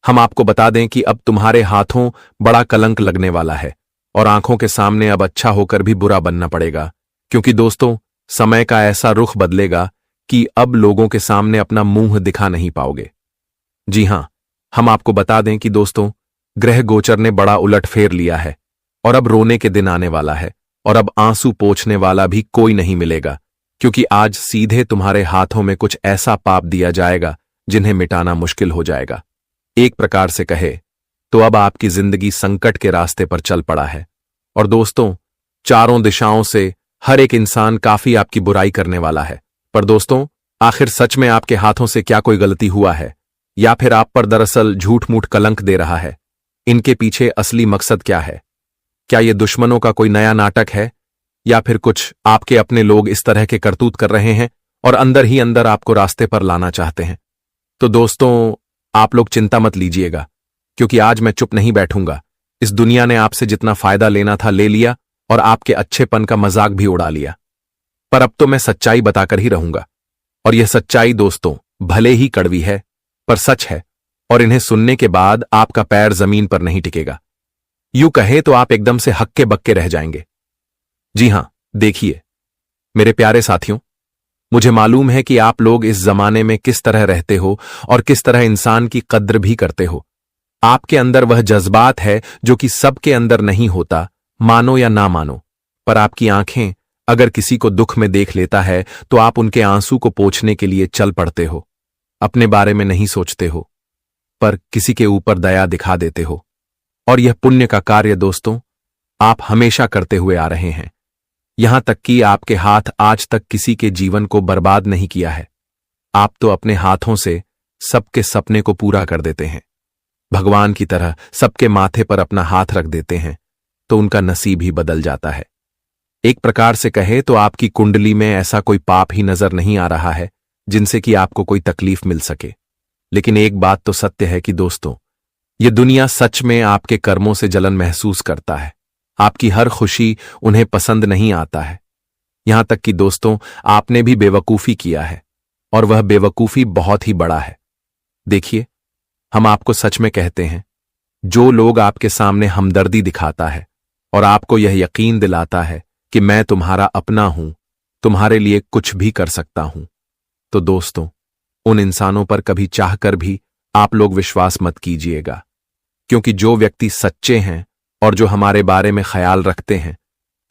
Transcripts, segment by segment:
हम आपको बता दें कि अब तुम्हारे हाथों बड़ा कलंक लगने वाला है और आंखों के सामने अब अच्छा होकर भी बुरा बनना पड़ेगा, क्योंकि दोस्तों समय का ऐसा रुख बदलेगा कि अब लोगों के सामने अपना मुंह दिखा नहीं पाओगे। जी हां, हम आपको बता दें कि दोस्तों ग्रह गोचर ने बड़ा उलट फेर लिया है और अब रोने के दिन आने वाला है और अब आंसू पोंछने वाला भी कोई नहीं मिलेगा, क्योंकि आज सीधे तुम्हारे हाथों में कुछ ऐसा पाप दिया जाएगा जिन्हें मिटाना मुश्किल हो जाएगा। एक प्रकार से कहे तो अब आपकी जिंदगी संकट के रास्ते पर चल पड़ा है और दोस्तों चारों दिशाओं से हर एक इंसान काफी आपकी बुराई करने वाला है। पर दोस्तों आखिर सच में आपके हाथों से क्या कोई गलती हुआ है या फिर आप पर दरअसल झूठ मूठ कलंक दे रहा है? इनके पीछे असली मकसद क्या है? क्या ये दुश्मनों का कोई नया नाटक है या फिर कुछ आपके अपने लोग इस तरह के करतूत कर रहे हैं और अंदर ही अंदर आपको रास्ते पर लाना चाहते हैं? तो दोस्तों आप लोग चिंता मत लीजिएगा, क्योंकि आज मैं चुप नहीं बैठूंगा। इस दुनिया ने आपसे जितना फायदा लेना था ले लिया और आपके अच्छेपन का मजाक भी उड़ा लिया। पर अब तो मैं सच्चाई बताकर ही रहूंगा, और यह सच्चाई दोस्तों भले ही कड़वी है पर सच है, और इन्हें सुनने के बाद आपका पैर जमीन पर नहीं टिकेगा। यूं कहे तो आप एकदम से हक्के बक्के रह जाएंगे। जी हां, देखिए मेरे प्यारे साथियों, मुझे मालूम है कि आप लोग इस जमाने में किस तरह रहते हो और किस तरह इंसान की कद्र भी करते हो। आपके अंदर वह जज्बात है जो कि सबके अंदर नहीं होता, मानो या ना मानो। पर आपकी आंखें अगर किसी को दुख में देख लेता है तो आप उनके आंसू को पोंछने के लिए चल पड़ते हो। अपने बारे में नहीं सोचते हो, पर किसी के ऊपर दया दिखा देते हो। और यह पुण्य का कार्य दोस्तों आप हमेशा करते हुए आ रहे हैं, यहां तक कि आपके हाथ आज तक किसी के जीवन को बर्बाद नहीं किया है। आप तो अपने हाथों से सबके सपने को पूरा कर देते हैं। भगवान की तरह सबके माथे पर अपना हाथ रख देते हैं तो उनका नसीब ही बदल जाता है। एक प्रकार से कहे तो आपकी कुंडली में ऐसा कोई पाप ही नजर नहीं आ रहा है जिनसे कि आपको कोई तकलीफ मिल सके। लेकिन एक बात तो सत्य है कि दोस्तों ये दुनिया सच में आपके कर्मों से जलन महसूस करता है। आपकी हर खुशी उन्हें पसंद नहीं आता है। यहां तक कि दोस्तों आपने भी बेवकूफी किया है, और वह बेवकूफी बहुत ही बड़ा है। देखिए हम आपको सच में कहते हैं, जो लोग आपके सामने हमदर्दी दिखाता है और आपको यह यकीन दिलाता है कि मैं तुम्हारा अपना हूं, तुम्हारे लिए कुछ भी कर सकता हूं, तो दोस्तों उन इंसानों पर कभी चाहकर भी आप लोग विश्वास मत कीजिएगा। क्योंकि जो व्यक्ति सच्चे हैं और जो हमारे बारे में ख्याल रखते हैं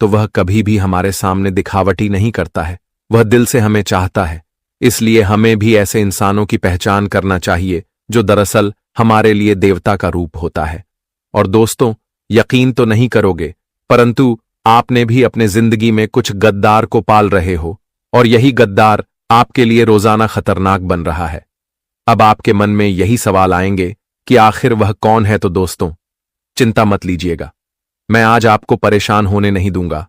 तो वह कभी भी हमारे सामने दिखावटी नहीं करता है, वह दिल से हमें चाहता है। इसलिए हमें भी ऐसे इंसानों की पहचान करना चाहिए जो दरअसल हमारे लिए देवता का रूप होता है। और दोस्तों यकीन तो नहीं करोगे, परंतु आपने भी अपने जिंदगी में कुछ गद्दार को पाल रहे हो और यही गद्दार आपके लिए रोजाना खतरनाक बन रहा है। अब आपके मन में यही सवाल आएंगे कि आखिर वह कौन है? तो दोस्तों चिंता मत लीजिएगा, मैं आज आपको परेशान होने नहीं दूंगा।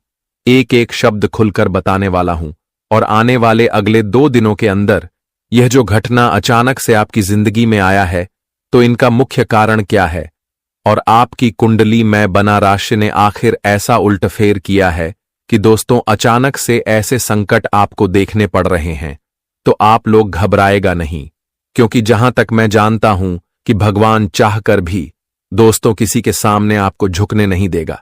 एक एक शब्द खुलकर बताने वाला हूं और आने वाले अगले 2 दिनों के अंदर यह जो घटना अचानक से आपकी जिंदगी में आया है तो इनका मुख्य कारण क्या है और आपकी कुंडली में बना राशि ने आखिर ऐसा उल्टफेर किया है कि दोस्तों अचानक से ऐसे संकट आपको देखने पड़ रहे हैं। तो आप लोग घबराएगा नहीं, क्योंकि जहां तक मैं जानता हूं कि भगवान चाहकर भी दोस्तों किसी के सामने आपको झुकने नहीं देगा,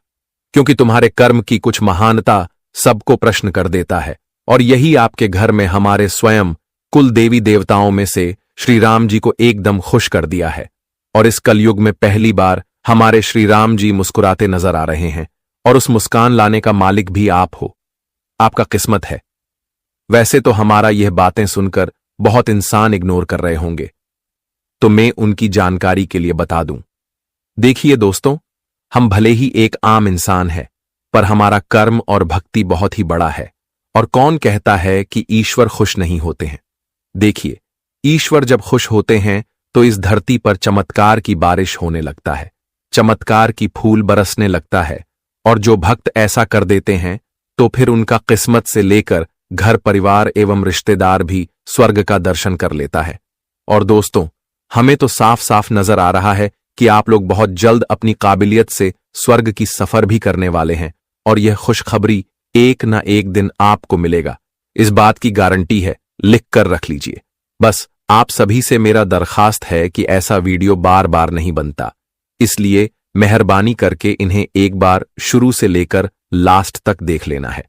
क्योंकि तुम्हारे कर्म की कुछ महानता सबको प्रश्न कर देता है। और यही आपके घर में हमारे स्वयं कुल देवी देवताओं में से श्री राम जी को एकदम खुश कर दिया है। और इस कलयुग में पहली बार हमारे श्री राम जी मुस्कुराते नजर आ रहे हैं, और उस मुस्कान लाने का मालिक भी आप हो। आपका किस्मत है। वैसे तो हमारा यह बातें सुनकर बहुत इंसान इग्नोर कर रहे होंगे, तो मैं उनकी जानकारी के लिए बता दूं। देखिए दोस्तों, हम भले ही एक आम इंसान है, पर हमारा कर्म और भक्ति बहुत ही बड़ा है। और कौन कहता है कि ईश्वर खुश नहीं होते हैं? देखिए, ईश्वर जब खुश होते हैं तो इस धरती पर चमत्कार की बारिश होने लगता है, चमत्कार की फूल बरसने लगता है। और जो भक्त ऐसा कर देते हैं तो फिर उनका किस्मत से लेकर घर परिवार एवं रिश्तेदार भी स्वर्ग का दर्शन कर लेता है। और दोस्तों हमें तो साफ साफ नजर आ रहा है कि आप लोग बहुत जल्द अपनी काबिलियत से स्वर्ग की सफर भी करने वाले हैं, और यह खुशखबरी एक ना एक दिन आपको मिलेगा। इस बात की गारंटी है, लिख कर रख लीजिए। बस आप सभी से मेरा दरखास्त है कि ऐसा वीडियो बार बार नहीं बनता, इसलिए मेहरबानी करके इन्हें एक बार शुरू से लेकर लास्ट तक देख लेना है,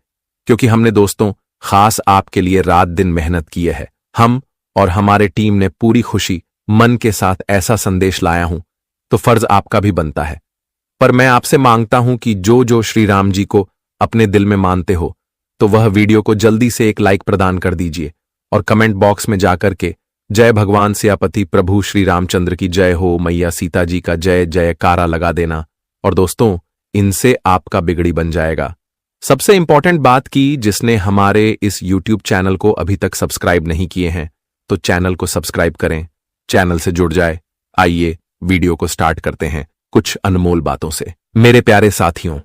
क्योंकि हमने दोस्तों खास आपके लिए रात दिन मेहनत की है। हम और हमारे टीम ने पूरी खुशी मन के साथ ऐसा संदेश लाया हूं, तो फर्ज आपका भी बनता है। पर मैं आपसे मांगता हूं कि जो जो श्री राम जी को अपने दिल में मानते हो, तो वह वीडियो को जल्दी से एक लाइक प्रदान कर दीजिए और कमेंट बॉक्स में जाकर के जय भगवान सियापति प्रभु श्री रामचंद्र की जय हो, मैया सीता जी का जय जयकारा लगा देना। और दोस्तों, इनसे आपका बिगड़ी बन जाएगा। सबसे इंपॉर्टेंट बात की, जिसने हमारे इस YouTube चैनल को अभी तक सब्सक्राइब नहीं किए हैं, तो चैनल को सब्सक्राइब करें, चैनल से जुड़ जाए। आइए वीडियो को स्टार्ट करते हैं कुछ अनमोल बातों से। मेरे प्यारे साथियों,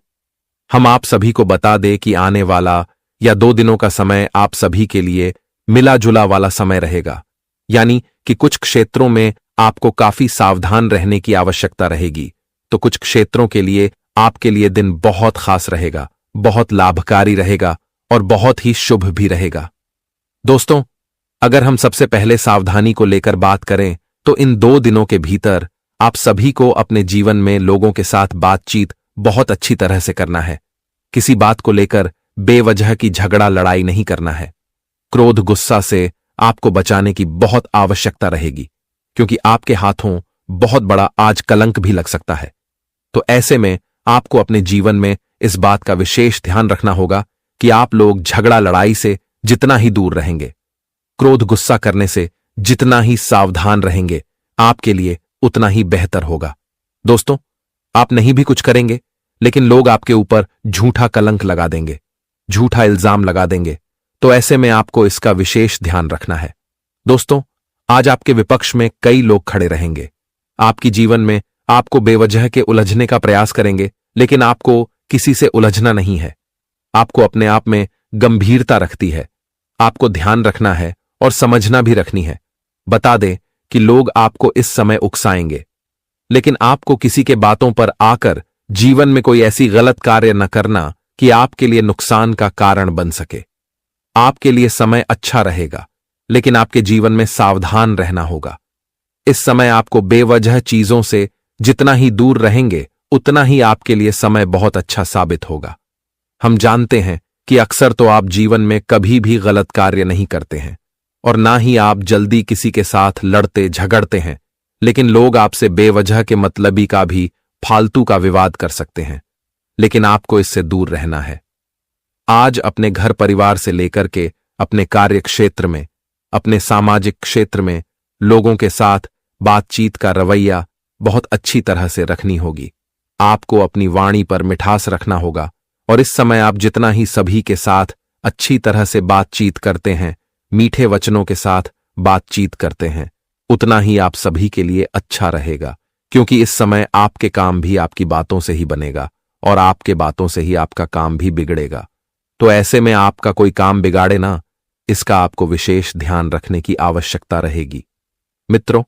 हम आप सभी को बता दें कि आने वाला या 2 दिनों का समय आप सभी के लिए मिला जुला वाला समय रहेगा, यानी कि कुछ क्षेत्रों में आपको काफी सावधान रहने की आवश्यकता रहेगी, तो कुछ क्षेत्रों के लिए आपके लिए दिन बहुत खास रहेगा, बहुत लाभकारी रहेगा और बहुत ही शुभ भी रहेगा। दोस्तों, अगर हम सबसे पहले सावधानी को लेकर बात करें, तो इन 2 दिनों के भीतर आप सभी को अपने जीवन में लोगों के साथ बातचीत बहुत अच्छी तरह से करना है। किसी बात को लेकर बेवजह की झगड़ा लड़ाई नहीं करना है। क्रोध गुस्सा से आपको बचाने की बहुत आवश्यकता रहेगी, क्योंकि आपके हाथों बहुत बड़ा आज कलंक भी लग सकता है। तो ऐसे में आपको अपने जीवन में इस बात का विशेष ध्यान रखना होगा कि आप लोग झगड़ा लड़ाई से जितना ही दूर रहेंगे, क्रोध गुस्सा करने से जितना ही सावधान रहेंगे, आपके लिए उतना ही बेहतर होगा। दोस्तों, आप नहीं भी कुछ करेंगे, लेकिन लोग आपके ऊपर झूठा कलंक लगा देंगे, झूठा इल्जाम लगा देंगे, तो ऐसे में आपको इसका विशेष ध्यान रखना है। दोस्तों, आज आपके विपक्ष में कई लोग खड़े रहेंगे। आपकी जीवन में आपको बेवजह के उलझने का प्रयास करेंगे, लेकिन आपको किसी से उलझना नहीं है। आपको अपने आप में गंभीरता रखती है, आपको ध्यान रखना है और समझना भी रखनी है। बता दें कि लोग आपको इस समय उकसाएंगे, लेकिन आपको किसी के बातों पर आकर जीवन में कोई ऐसी गलत कार्य न करना कि आपके लिए नुकसान का कारण बन सके। आपके लिए समय अच्छा रहेगा, लेकिन आपके जीवन में सावधान रहना होगा। इस समय आपको बेवजह चीजों से जितना ही दूर रहेंगे, उतना ही आपके लिए समय बहुत अच्छा साबित होगा। हम जानते हैं कि अक्सर तो आप जीवन में कभी भी गलत कार्य नहीं करते हैं और ना ही आप जल्दी किसी के साथ लड़ते झगड़ते हैं, लेकिन लोग आपसे बेवजह के मतलबी का भी फालतू का विवाद कर सकते हैं, लेकिन आपको इससे दूर रहना है। आज अपने घर परिवार से लेकर के अपने कार्य क्षेत्र में, अपने सामाजिक क्षेत्र में लोगों के साथ बातचीत का रवैया बहुत अच्छी तरह से रखनी होगी। आपको अपनी वाणी पर मिठास रखना होगा और इस समय आप जितना ही सभी के साथ अच्छी तरह से बातचीत करते हैं, मीठे वचनों के साथ बातचीत करते हैं, उतना ही आप सभी के लिए अच्छा रहेगा, क्योंकि इस समय आपके काम भी आपकी बातों से ही बनेगा और आपके बातों से ही आपका काम भी बिगड़ेगा। तो ऐसे में आपका कोई काम बिगाड़े ना, इसका आपको विशेष ध्यान रखने की आवश्यकता रहेगी। मित्रों,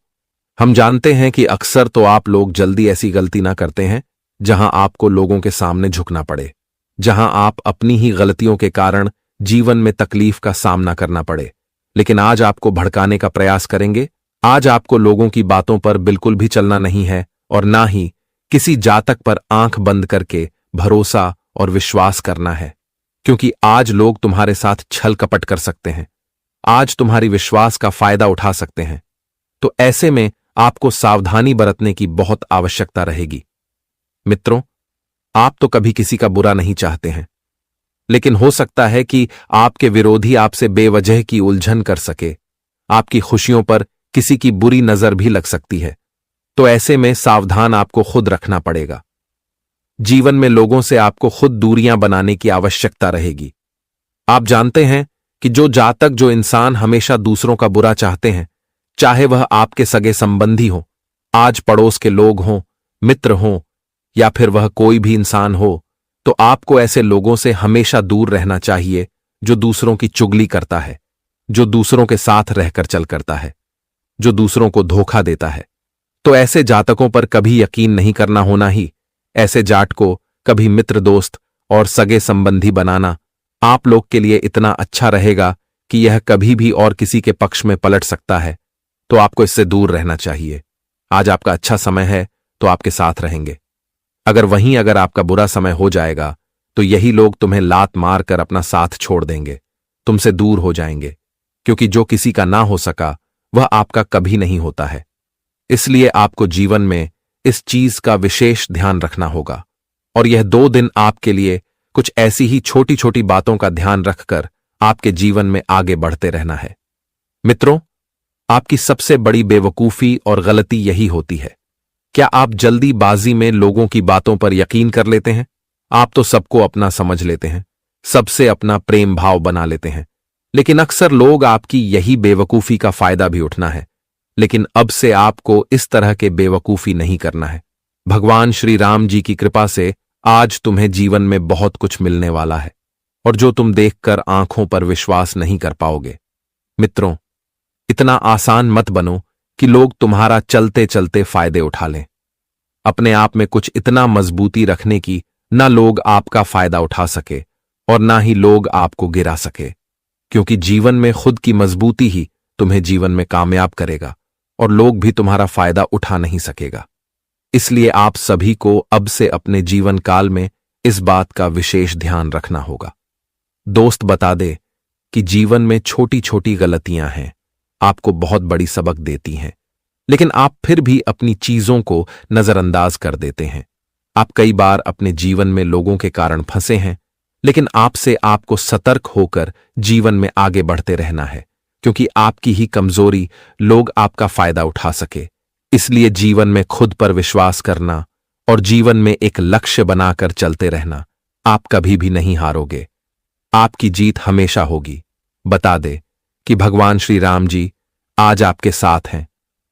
हम जानते हैं कि अक्सर तो आप लोग जल्दी ऐसी गलती ना करते हैं जहां आपको लोगों के सामने झुकना पड़े, जहां आप अपनी ही गलतियों के कारण जीवन में तकलीफ का सामना करना पड़े। लेकिन आज आपको भड़काने का प्रयास करेंगे। आज आपको लोगों की बातों पर बिल्कुल भी चलना नहीं है और ना ही किसी जातक पर आंख बंद करके भरोसा और विश्वास करना है, क्योंकि आज लोग तुम्हारे साथ छल कपट कर सकते हैं, आज तुम्हारी विश्वास का फायदा उठा सकते हैं। तो ऐसे में आपको सावधानी बरतने की बहुत आवश्यकता रहेगी। मित्रों, आप तो कभी किसी का बुरा नहीं चाहते हैं, लेकिन हो सकता है कि आपके विरोधी आपसे बेवजह की उलझन कर सके, आपकी खुशियों पर किसी की बुरी नजर भी लग सकती है। तो ऐसे में सावधान आपको खुद रखना पड़ेगा। जीवन में लोगों से आपको खुद दूरियां बनाने की आवश्यकता रहेगी। आप जानते हैं कि जो जातक, जो इंसान हमेशा दूसरों का बुरा चाहते हैं, चाहे वह आपके सगे संबंधी हो, आज पड़ोस के लोग हों, मित्र हों, या फिर वह कोई भी इंसान हो, तो आपको ऐसे लोगों से हमेशा दूर रहना चाहिए जो दूसरों की चुगली करता है, जो दूसरों के साथ रहकर चल करता है, जो दूसरों को धोखा देता है। तो ऐसे जातकों पर कभी यकीन नहीं करना होना ही, ऐसे जाट को कभी मित्र दोस्त और सगे संबंधी बनाना आप लोग के लिए इतना अच्छा रहेगा कि यह कभी भी और किसी के पक्ष में पलट सकता है। तो आपको इससे दूर रहना चाहिए। आज आपका अच्छा समय है तो आपके साथ रहेंगे। अगर आपका बुरा समय हो जाएगा तो यही लोग तुम्हें लात मार कर अपना साथ छोड़ देंगे, तुमसे दूर हो जाएंगे, क्योंकि जो किसी का ना हो सका वह आपका कभी नहीं होता है। इसलिए आपको जीवन में इस चीज का विशेष ध्यान रखना होगा। और यह 2 दिन आपके लिए कुछ ऐसी ही छोटी छोटी बातों का ध्यान रखकर आपके जीवन में आगे बढ़ते रहना है। मित्रों, आपकी सबसे बड़ी बेवकूफी और गलती यही होती है। क्या आप जल्दीबाजी में लोगों की बातों पर यकीन कर लेते हैं? आप तो सबको अपना समझ लेते हैं, सबसे अपना प्रेम भाव बना लेते हैं। लेकिन अक्सर लोग आपकी यही बेवकूफी का फायदा भी उठना है। लेकिन अब से आपको इस तरह के बेवकूफी नहीं करना है। भगवान श्री राम जी की कृपा से आज तुम्हें जीवन में बहुत कुछ मिलने वाला है, और जो तुम देखकर आंखों पर विश्वास नहीं कर पाओगे। मित्रों, इतना आसान मत बनो कि लोग तुम्हारा चलते चलते फायदे उठा लें। अपने आप में कुछ इतना मजबूती रखने की ना लोग आपका फायदा उठा सके और ना ही लोग आपको गिरा सके, क्योंकि जीवन में खुद की मजबूती ही तुम्हें जीवन में कामयाब करेगा और लोग भी तुम्हारा फायदा उठा नहीं सकेगा। इसलिए आप सभी को अब से अपने जीवन काल में इस बात का विशेष ध्यान रखना होगा। दोस्त बता दे कि जीवन में छोटी छोटी गलतियां हैं, आपको बहुत बड़ी सबक देती हैं, लेकिन आप फिर भी अपनी चीजों को नजरअंदाज कर देते हैं। आप कई बार अपने जीवन में लोगों के कारण फंसे हैं, लेकिन आपको सतर्क होकर जीवन में आगे बढ़ते रहना है, क्योंकि आपकी ही कमजोरी लोग आपका फायदा उठा सके। इसलिए जीवन में खुद पर विश्वास करना और जीवन में एक लक्ष्य बनाकर चलते रहना। आप कभी भी नहीं हारोगे, आपकी जीत हमेशा होगी। बता दे कि भगवान श्री राम जी आज आपके साथ हैं।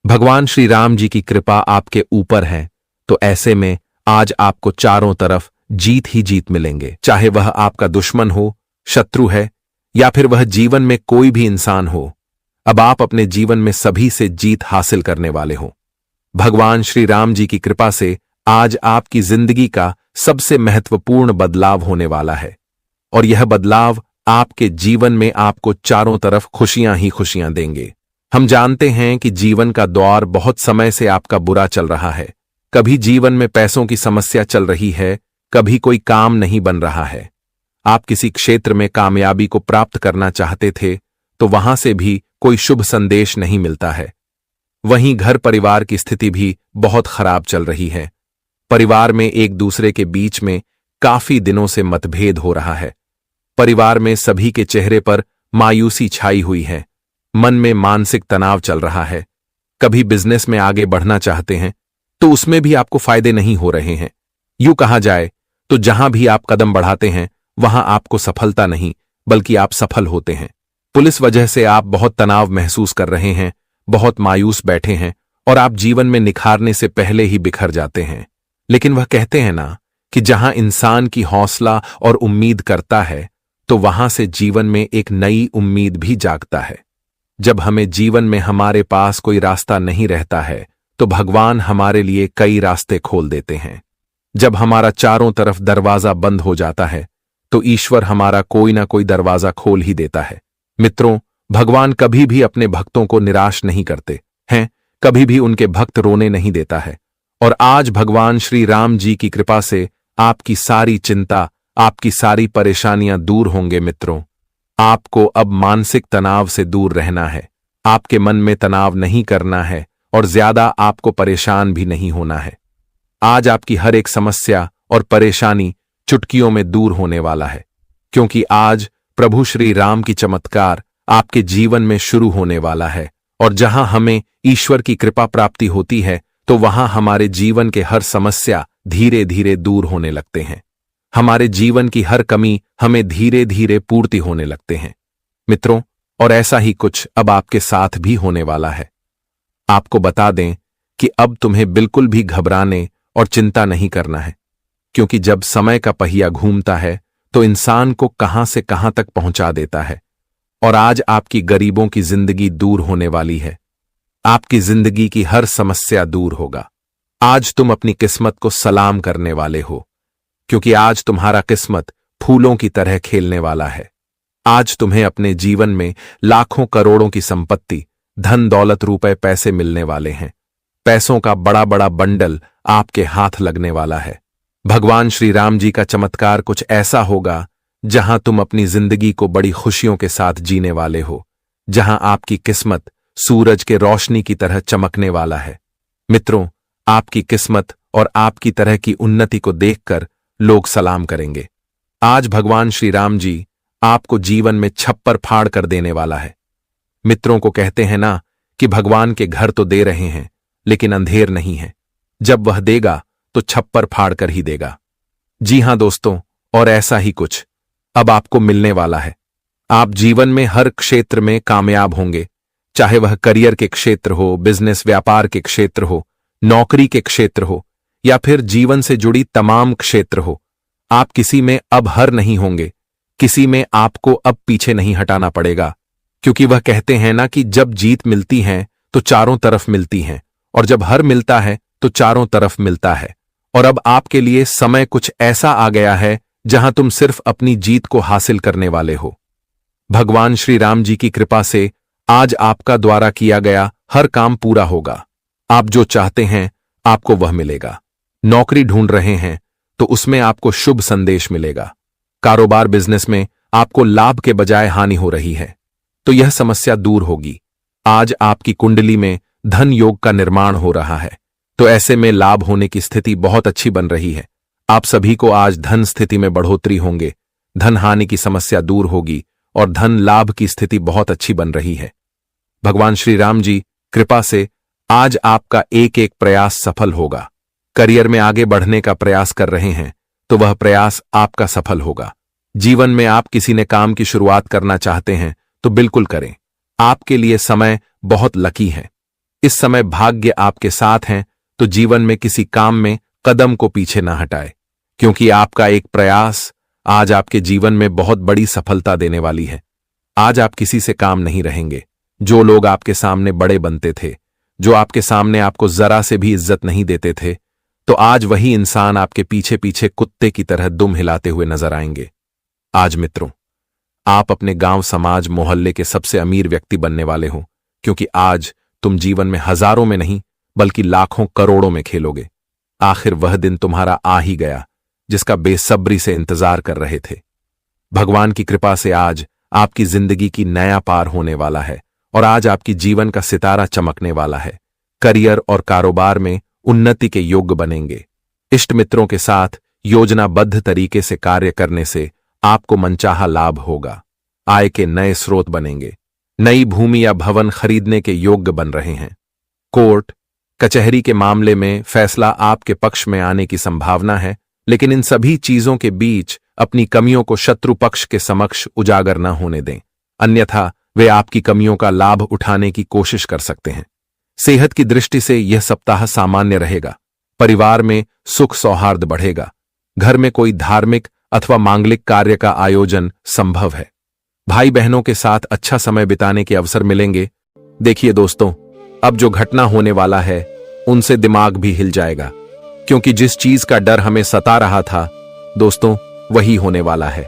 भगवान श्री राम जी की कृपा आपके ऊपर है, तो ऐसे में आज आपको चारों तरफ जीत ही जीत मिलेंगे। चाहे वह आपका दुश्मन हो, शत्रु है, या फिर वह जीवन में कोई भी इंसान हो, अब आप अपने जीवन में सभी से जीत हासिल करने वाले हो। भगवान श्री राम जी की कृपा से आज आपकी जिंदगी का सबसे महत्वपूर्ण बदलाव होने वाला है, और यह बदलाव आपके जीवन में आपको चारों तरफ खुशियां ही खुशियां देंगे। हम जानते हैं कि जीवन का दौर बहुत समय से आपका बुरा चल रहा है। कभी जीवन में पैसों की समस्या चल रही है, कभी कोई काम नहीं बन रहा है। आप किसी क्षेत्र में कामयाबी को प्राप्त करना चाहते थे, तो वहां से भी कोई शुभ संदेश नहीं मिलता है। वहीं घर परिवार की स्थिति भी बहुत खराब चल रही है। परिवार में एक दूसरे के बीच में काफी दिनों से मतभेद हो रहा है। परिवार में सभी के चेहरे पर मायूसी छाई हुई है, मन में मानसिक तनाव चल रहा है। कभी बिजनेस में आगे बढ़ना चाहते हैं तो उसमें भी आपको फायदे नहीं हो रहे हैं। यूं कहा जाए तो जहां भी आप कदम बढ़ाते हैं वहां आपको सफलता नहीं बल्कि आप सफल होते हैं। पुलिस वजह से आप बहुत तनाव महसूस कर रहे हैं, बहुत मायूस बैठे हैं और आप जीवन में निखारने से पहले ही बिखर जाते हैं। लेकिन वह कहते हैं ना कि जहां इंसान की हौसला और उम्मीद करता है तो वहां से जीवन में एक नई उम्मीद भी जागता है। जब हमें जीवन में हमारे पास कोई रास्ता नहीं रहता है तो भगवान हमारे लिए कई रास्ते खोल देते हैं। जब हमारा चारों तरफ दरवाजा बंद हो जाता है तो ईश्वर हमारा कोई ना कोई दरवाजा खोल ही देता है। मित्रों, भगवान कभी भी अपने भक्तों को निराश नहीं करते हैं, कभी भी उनके भक्त रोने नहीं देता है। और आज भगवान श्री राम जी की कृपा से आपकी सारी चिंता, आपकी सारी परेशानियां दूर होंगे। मित्रों, आपको अब मानसिक तनाव से दूर रहना है, आपके मन में तनाव नहीं करना है और ज्यादा आपको परेशान भी नहीं होना है। आज आपकी हर एक समस्या और परेशानी चुटकियों में दूर होने वाला है, क्योंकि आज प्रभु श्री राम की चमत्कार आपके जीवन में शुरू होने वाला है। और जहां हमें ईश्वर की कृपा प्राप्ति होती है तो वहां हमारे जीवन के हर समस्या धीरे धीरे दूर होने लगते हैं। हमारे जीवन की हर कमी हमें धीरे धीरे पूर्ति होने लगते हैं। मित्रों, और ऐसा ही कुछ अब आपके साथ भी होने वाला है। आपको बता दें कि अब तुम्हें बिल्कुल भी घबराने और चिंता नहीं करना है, क्योंकि जब समय का पहिया घूमता है तो इंसान को कहां से कहां तक पहुंचा देता है। और आज आपकी गरीबों की जिंदगी दूर होने वाली है, आपकी जिंदगी की हर समस्या दूर होगा। आज तुम अपनी किस्मत को सलाम करने वाले हो, क्योंकि आज तुम्हारा किस्मत फूलों की तरह खेलने वाला है। आज तुम्हें अपने जीवन में लाखों करोड़ों की संपत्ति, धन दौलत रुपए पैसे मिलने वाले हैं। पैसों का बड़ा बड़ा बंडल आपके हाथ लगने वाला है। भगवान श्री राम जी का चमत्कार कुछ ऐसा होगा जहां तुम अपनी जिंदगी को बड़ी खुशियों के साथ जीने वाले हो, जहां आपकी किस्मत सूरज के रोशनी की तरह चमकने वाला है। मित्रों, आपकी किस्मत और आपकी तरह की उन्नति को देखकर लोग सलाम करेंगे। आज भगवान श्री राम जी आपको जीवन में छप्पर फाड़ कर देने वाला है। मित्रों को कहते हैं ना कि भगवान के घर तो दे रहे हैं लेकिन अंधेर नहीं है। जब वह देगा तो छप्पर फाड़ कर ही देगा। जी हां दोस्तों, और ऐसा ही कुछ अब आपको मिलने वाला है। आप जीवन में हर क्षेत्र में कामयाब होंगे, चाहे वह करियर के क्षेत्र हो, बिजनेस व्यापार के क्षेत्र हो, नौकरी के क्षेत्र हो या फिर जीवन से जुड़ी तमाम क्षेत्र हो। आप किसी में अब हार नहीं होंगे, किसी में आपको अब पीछे नहीं हटाना पड़ेगा, क्योंकि वह कहते हैं ना कि जब जीत मिलती है तो चारों तरफ मिलती है और जब हार मिलता है तो चारों तरफ मिलता है। और अब आपके लिए समय कुछ ऐसा आ गया है जहां तुम सिर्फ अपनी जीत को हासिल करने वाले हो। भगवान श्री राम जी की कृपा से आज आपका द्वारा किया गया हर काम पूरा होगा। आप जो चाहते हैं आपको वह मिलेगा। नौकरी ढूंढ रहे हैं तो उसमें आपको शुभ संदेश मिलेगा। कारोबार बिजनेस में आपको लाभ के बजाय हानि हो रही है तो यह समस्या दूर होगी। आज आपकी कुंडली में धन योग का निर्माण हो रहा है तो ऐसे में लाभ होने की स्थिति बहुत अच्छी बन रही है। आप सभी को आज धन स्थिति में बढ़ोतरी होंगे, धन हानि की समस्या दूर होगी और धन लाभ की स्थिति बहुत अच्छी बन रही है। भगवान श्री राम जी कृपा से आज आपका एक एक प्रयास सफल होगा। करियर में आगे बढ़ने का प्रयास कर रहे हैं तो वह प्रयास आपका सफल होगा। जीवन में आप किसी ने काम की शुरुआत करना चाहते हैं तो बिल्कुल करें। आपके लिए समय बहुत लकी है। इस समय भाग्य आपके साथ हैं तो जीवन में किसी काम में कदम को पीछे ना हटाए, क्योंकि आपका एक प्रयास आज आपके जीवन में बहुत बड़ी सफलता देने वाली है। आज आप किसी से काम नहीं रहेंगे। जो लोग आपके सामने बड़े बनते थे, जो आपके सामने आपको जरा से भी इज्जत नहीं देते थे, तो आज वही इंसान आपके पीछे पीछे कुत्ते की तरह दुम हिलाते हुए नजर आएंगे। आज मित्रों, आप अपने गांव, समाज, मोहल्ले के सबसे अमीर व्यक्ति बनने वाले हो, क्योंकि आज तुम जीवन में हजारों में नहीं बल्कि लाखों करोड़ों में खेलोगे। आखिर वह दिन तुम्हारा आ ही गया जिसका बेसब्री से इंतजार कर रहे थे। भगवान की कृपा से आज आपकी जिंदगी की नया पार होने वाला है और आज आपकी जीवन का सितारा चमकने वाला है। करियर और कारोबार में उन्नति के योग्य बनेंगे। इष्ट मित्रों के साथ योजनाबद्ध तरीके से कार्य करने से आपको मनचाहा लाभ होगा। आय के नए स्रोत बनेंगे। नई भूमि या भवन खरीदने के योग्य बन रहे हैं। कोर्ट कचहरी के मामले में फैसला आपके पक्ष में आने की संभावना है, लेकिन इन सभी चीजों के बीच अपनी कमियों को शत्रु पक्ष के समक्ष उजागर न होने दें, अन्यथा वे आपकी कमियों का लाभ उठाने की कोशिश कर सकते हैं। सेहत की दृष्टि से यह सप्ताह सामान्य रहेगा। परिवार में सुख सौहार्द बढ़ेगा। घर में कोई धार्मिक अथवा मांगलिक कार्य का आयोजन संभव है। भाई बहनों के साथ अच्छा समय बिताने के अवसर मिलेंगे। देखिए दोस्तों, अब जो घटना होने वाला है उनसे दिमाग भी हिल जाएगा, क्योंकि जिस चीज का डर हमें सता रहा था दोस्तों, वही होने वाला है।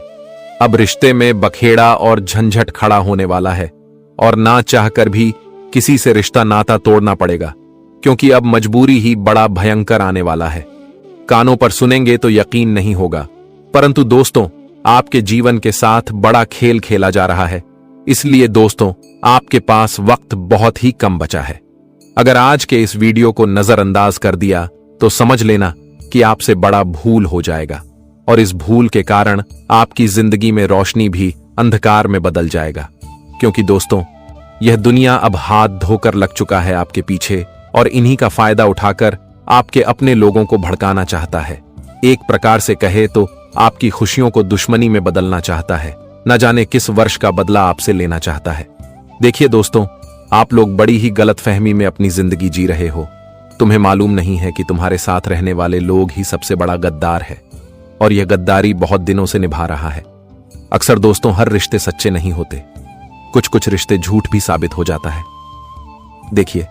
अब रिश्ते में बखेड़ा और झंझट खड़ा होने वाला है और ना चाहकर भी किसी से रिश्ता नाता तोड़ना पड़ेगा, क्योंकि अब मजबूरी ही बड़ा भयंकर आने वाला है। कानों पर सुनेंगे तो यकीन नहीं होगा, परंतु दोस्तों, आपके जीवन के साथ बड़ा खेल खेला जा रहा है। इसलिए दोस्तों, आपके पास वक्त बहुत ही कम बचा है। अगर आज के इस वीडियो को नजरअंदाज कर दिया तो समझ लेना कि आपसे बड़ा भूल हो जाएगा और इस भूल के कारण आपकी जिंदगी में रोशनी भी अंधकार में बदल जाएगा। क्योंकि दोस्तों, यह दुनिया अब हाथ धोकर लग चुका है आपके पीछे और इन्हीं का फायदा उठाकर आपके अपने लोगों को भड़काना चाहता है। एक प्रकार से कहे तो आपकी खुशियों को दुश्मनी में बदलना चाहता है। न जाने किस वर्ष का बदला आपसे लेना चाहता है। देखिए दोस्तों, आप लोग बड़ी ही गलतफहमी में अपनी जिंदगी जी रहे हो। तुम्हें मालूम नहीं है कि तुम्हारे साथ रहने वाले लोग ही सबसे बड़ा गद्दार है और यह गद्दारी बहुत दिनों से निभा रहा है। अक्सर दोस्तों, हर रिश्ते सच्चे नहीं होते। कुछ कुछ रिश्ते झूठ भी साबित हो जाता है। देखिए,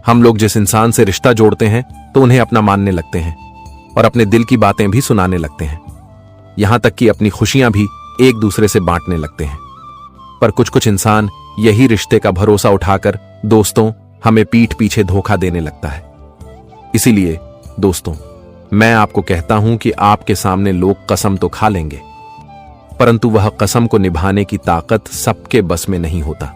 हम लोग जिस इंसान से रिश्ता जोड़ते हैं तो उन्हें अपना मानने लगते हैं और अपने दिल की बातें भी सुनाने लगते हैं, यहां तक कि अपनी खुशियां भी एक दूसरे से बांटने लगते हैं। पर कुछ कुछ इंसान यही रिश्ते का भरोसा उठाकर दोस्तों हमें पीठ पीछे धोखा देने लगता है। इसीलिए दोस्तों मैं आपको कहता हूं कि आपके सामने लोग कसम तो खा लेंगे, परंतु वह कसम को निभाने की ताकत सबके बस में नहीं होता।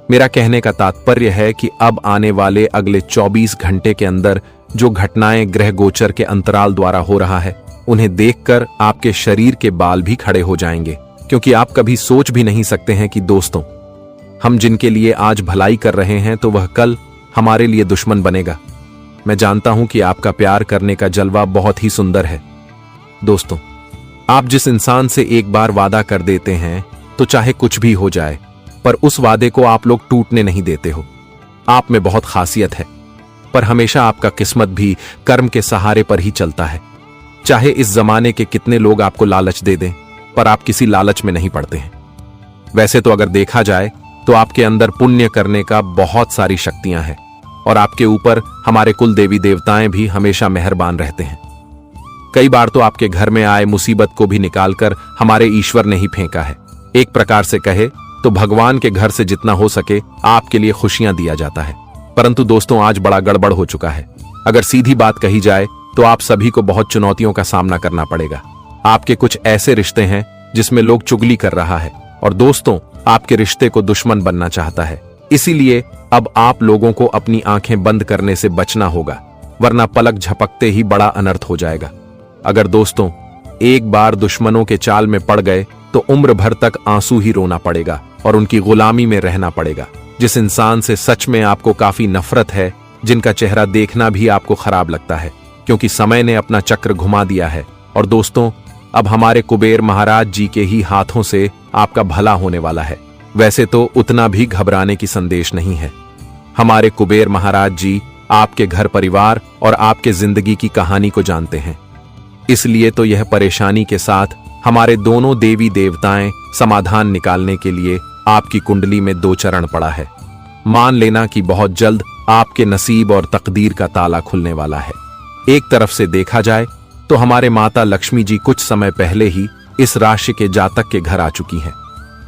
मेरा कहने का तात्पर्य है कि अब आने वाले अगले 24 घंटे के अंदर जो घटनाएं ग्रह गोचर के अंतराल द्वारा हो रहा है, उन्हें देखकर आपके शरीर के बाल भी खड़े हो जाएंगे, क्योंकि आप कभी सोच भी नहीं सकते हैं कि दोस्तों हम जिनके लिए आज भलाई कर रहे हैं तो वह कल हमारे लिए दुश्मन बनेगा। मैं जानता हूं कि आपका प्यार करने का जलवा बहुत ही सुंदर है। दोस्तों आप जिस इंसान से एक बार वादा कर देते हैं तो चाहे कुछ भी हो जाए, पर उस वादे को आप लोग टूटने नहीं देते हो। आप में बहुत खासियत है, पर हमेशा आपका किस्मत भी कर्म के सहारे पर ही चलता है। चाहे इस जमाने के कितने लोग आपको लालच दे दें, पर आप किसी लालच में नहीं पड़ते हैं। वैसे तो अगर देखा जाए तो आपके अंदर पुण्य करने का बहुत सारी शक्तियां हैं और आपके ऊपर हमारे कुल देवी देवताएं भी हमेशा मेहरबान रहते हैं। कई बार तो आपके घर में आए मुसीबत को भी निकालकर हमारे ईश्वर ने ही फेंका है। एक प्रकार से कहे तो भगवान के घर से जितना हो सके आपके लिए खुशियां दिया जाता है। परंतु दोस्तों आज बड़ा गड़बड़ हो चुका है। अगर सीधी बात कही जाए तो आप सभी को बहुत चुनौतियों का सामना करना पड़ेगा। आपके कुछ ऐसे रिश्ते हैं जिसमें लोग चुगली कर रहा है और दोस्तों आपके रिश्ते को दुश्मन बनना चाहता है। इसीलिए अब आप लोगों को अपनी आंखें बंद करने से बचना होगा, वरना पलक झपकते ही बड़ा अनर्थ हो जाएगा। अगर दोस्तों एक बार दुश्मनों के चाल में पड़ गए तो उम्र भर तक आंसू ही रोना पड़ेगा और उनकी गुलामी में रहना पड़ेगा। जिस इंसान से सच में आपको काफी नफरत है, जिनका चेहरा देखना भी आपको खराब लगता है, क्योंकि समय ने अपना चक्र घुमा दिया है। और दोस्तों अब हमारे कुबेर महाराज जी के ही हाथों से आपका भला होने वाला है। वैसे तो उतना भी घबराने की संदेश नहीं है। हमारे कुबेर महाराज जी आपके घर परिवार और आपके जिंदगी की कहानी को जानते हैं। इसलिए तो यह परेशानी के साथ हमारे दोनों देवी देवताएं समाधान निकालने के लिए आपकी कुंडली में 2 चरण पड़ा है। मान लेना कि बहुत जल्द आपके नसीब और तकदीर का ताला खुलने वाला है। एक तरफ से देखा जाए तो हमारे माता लक्ष्मी जी कुछ समय पहले ही इस राशि के जातक के घर आ चुकी हैं,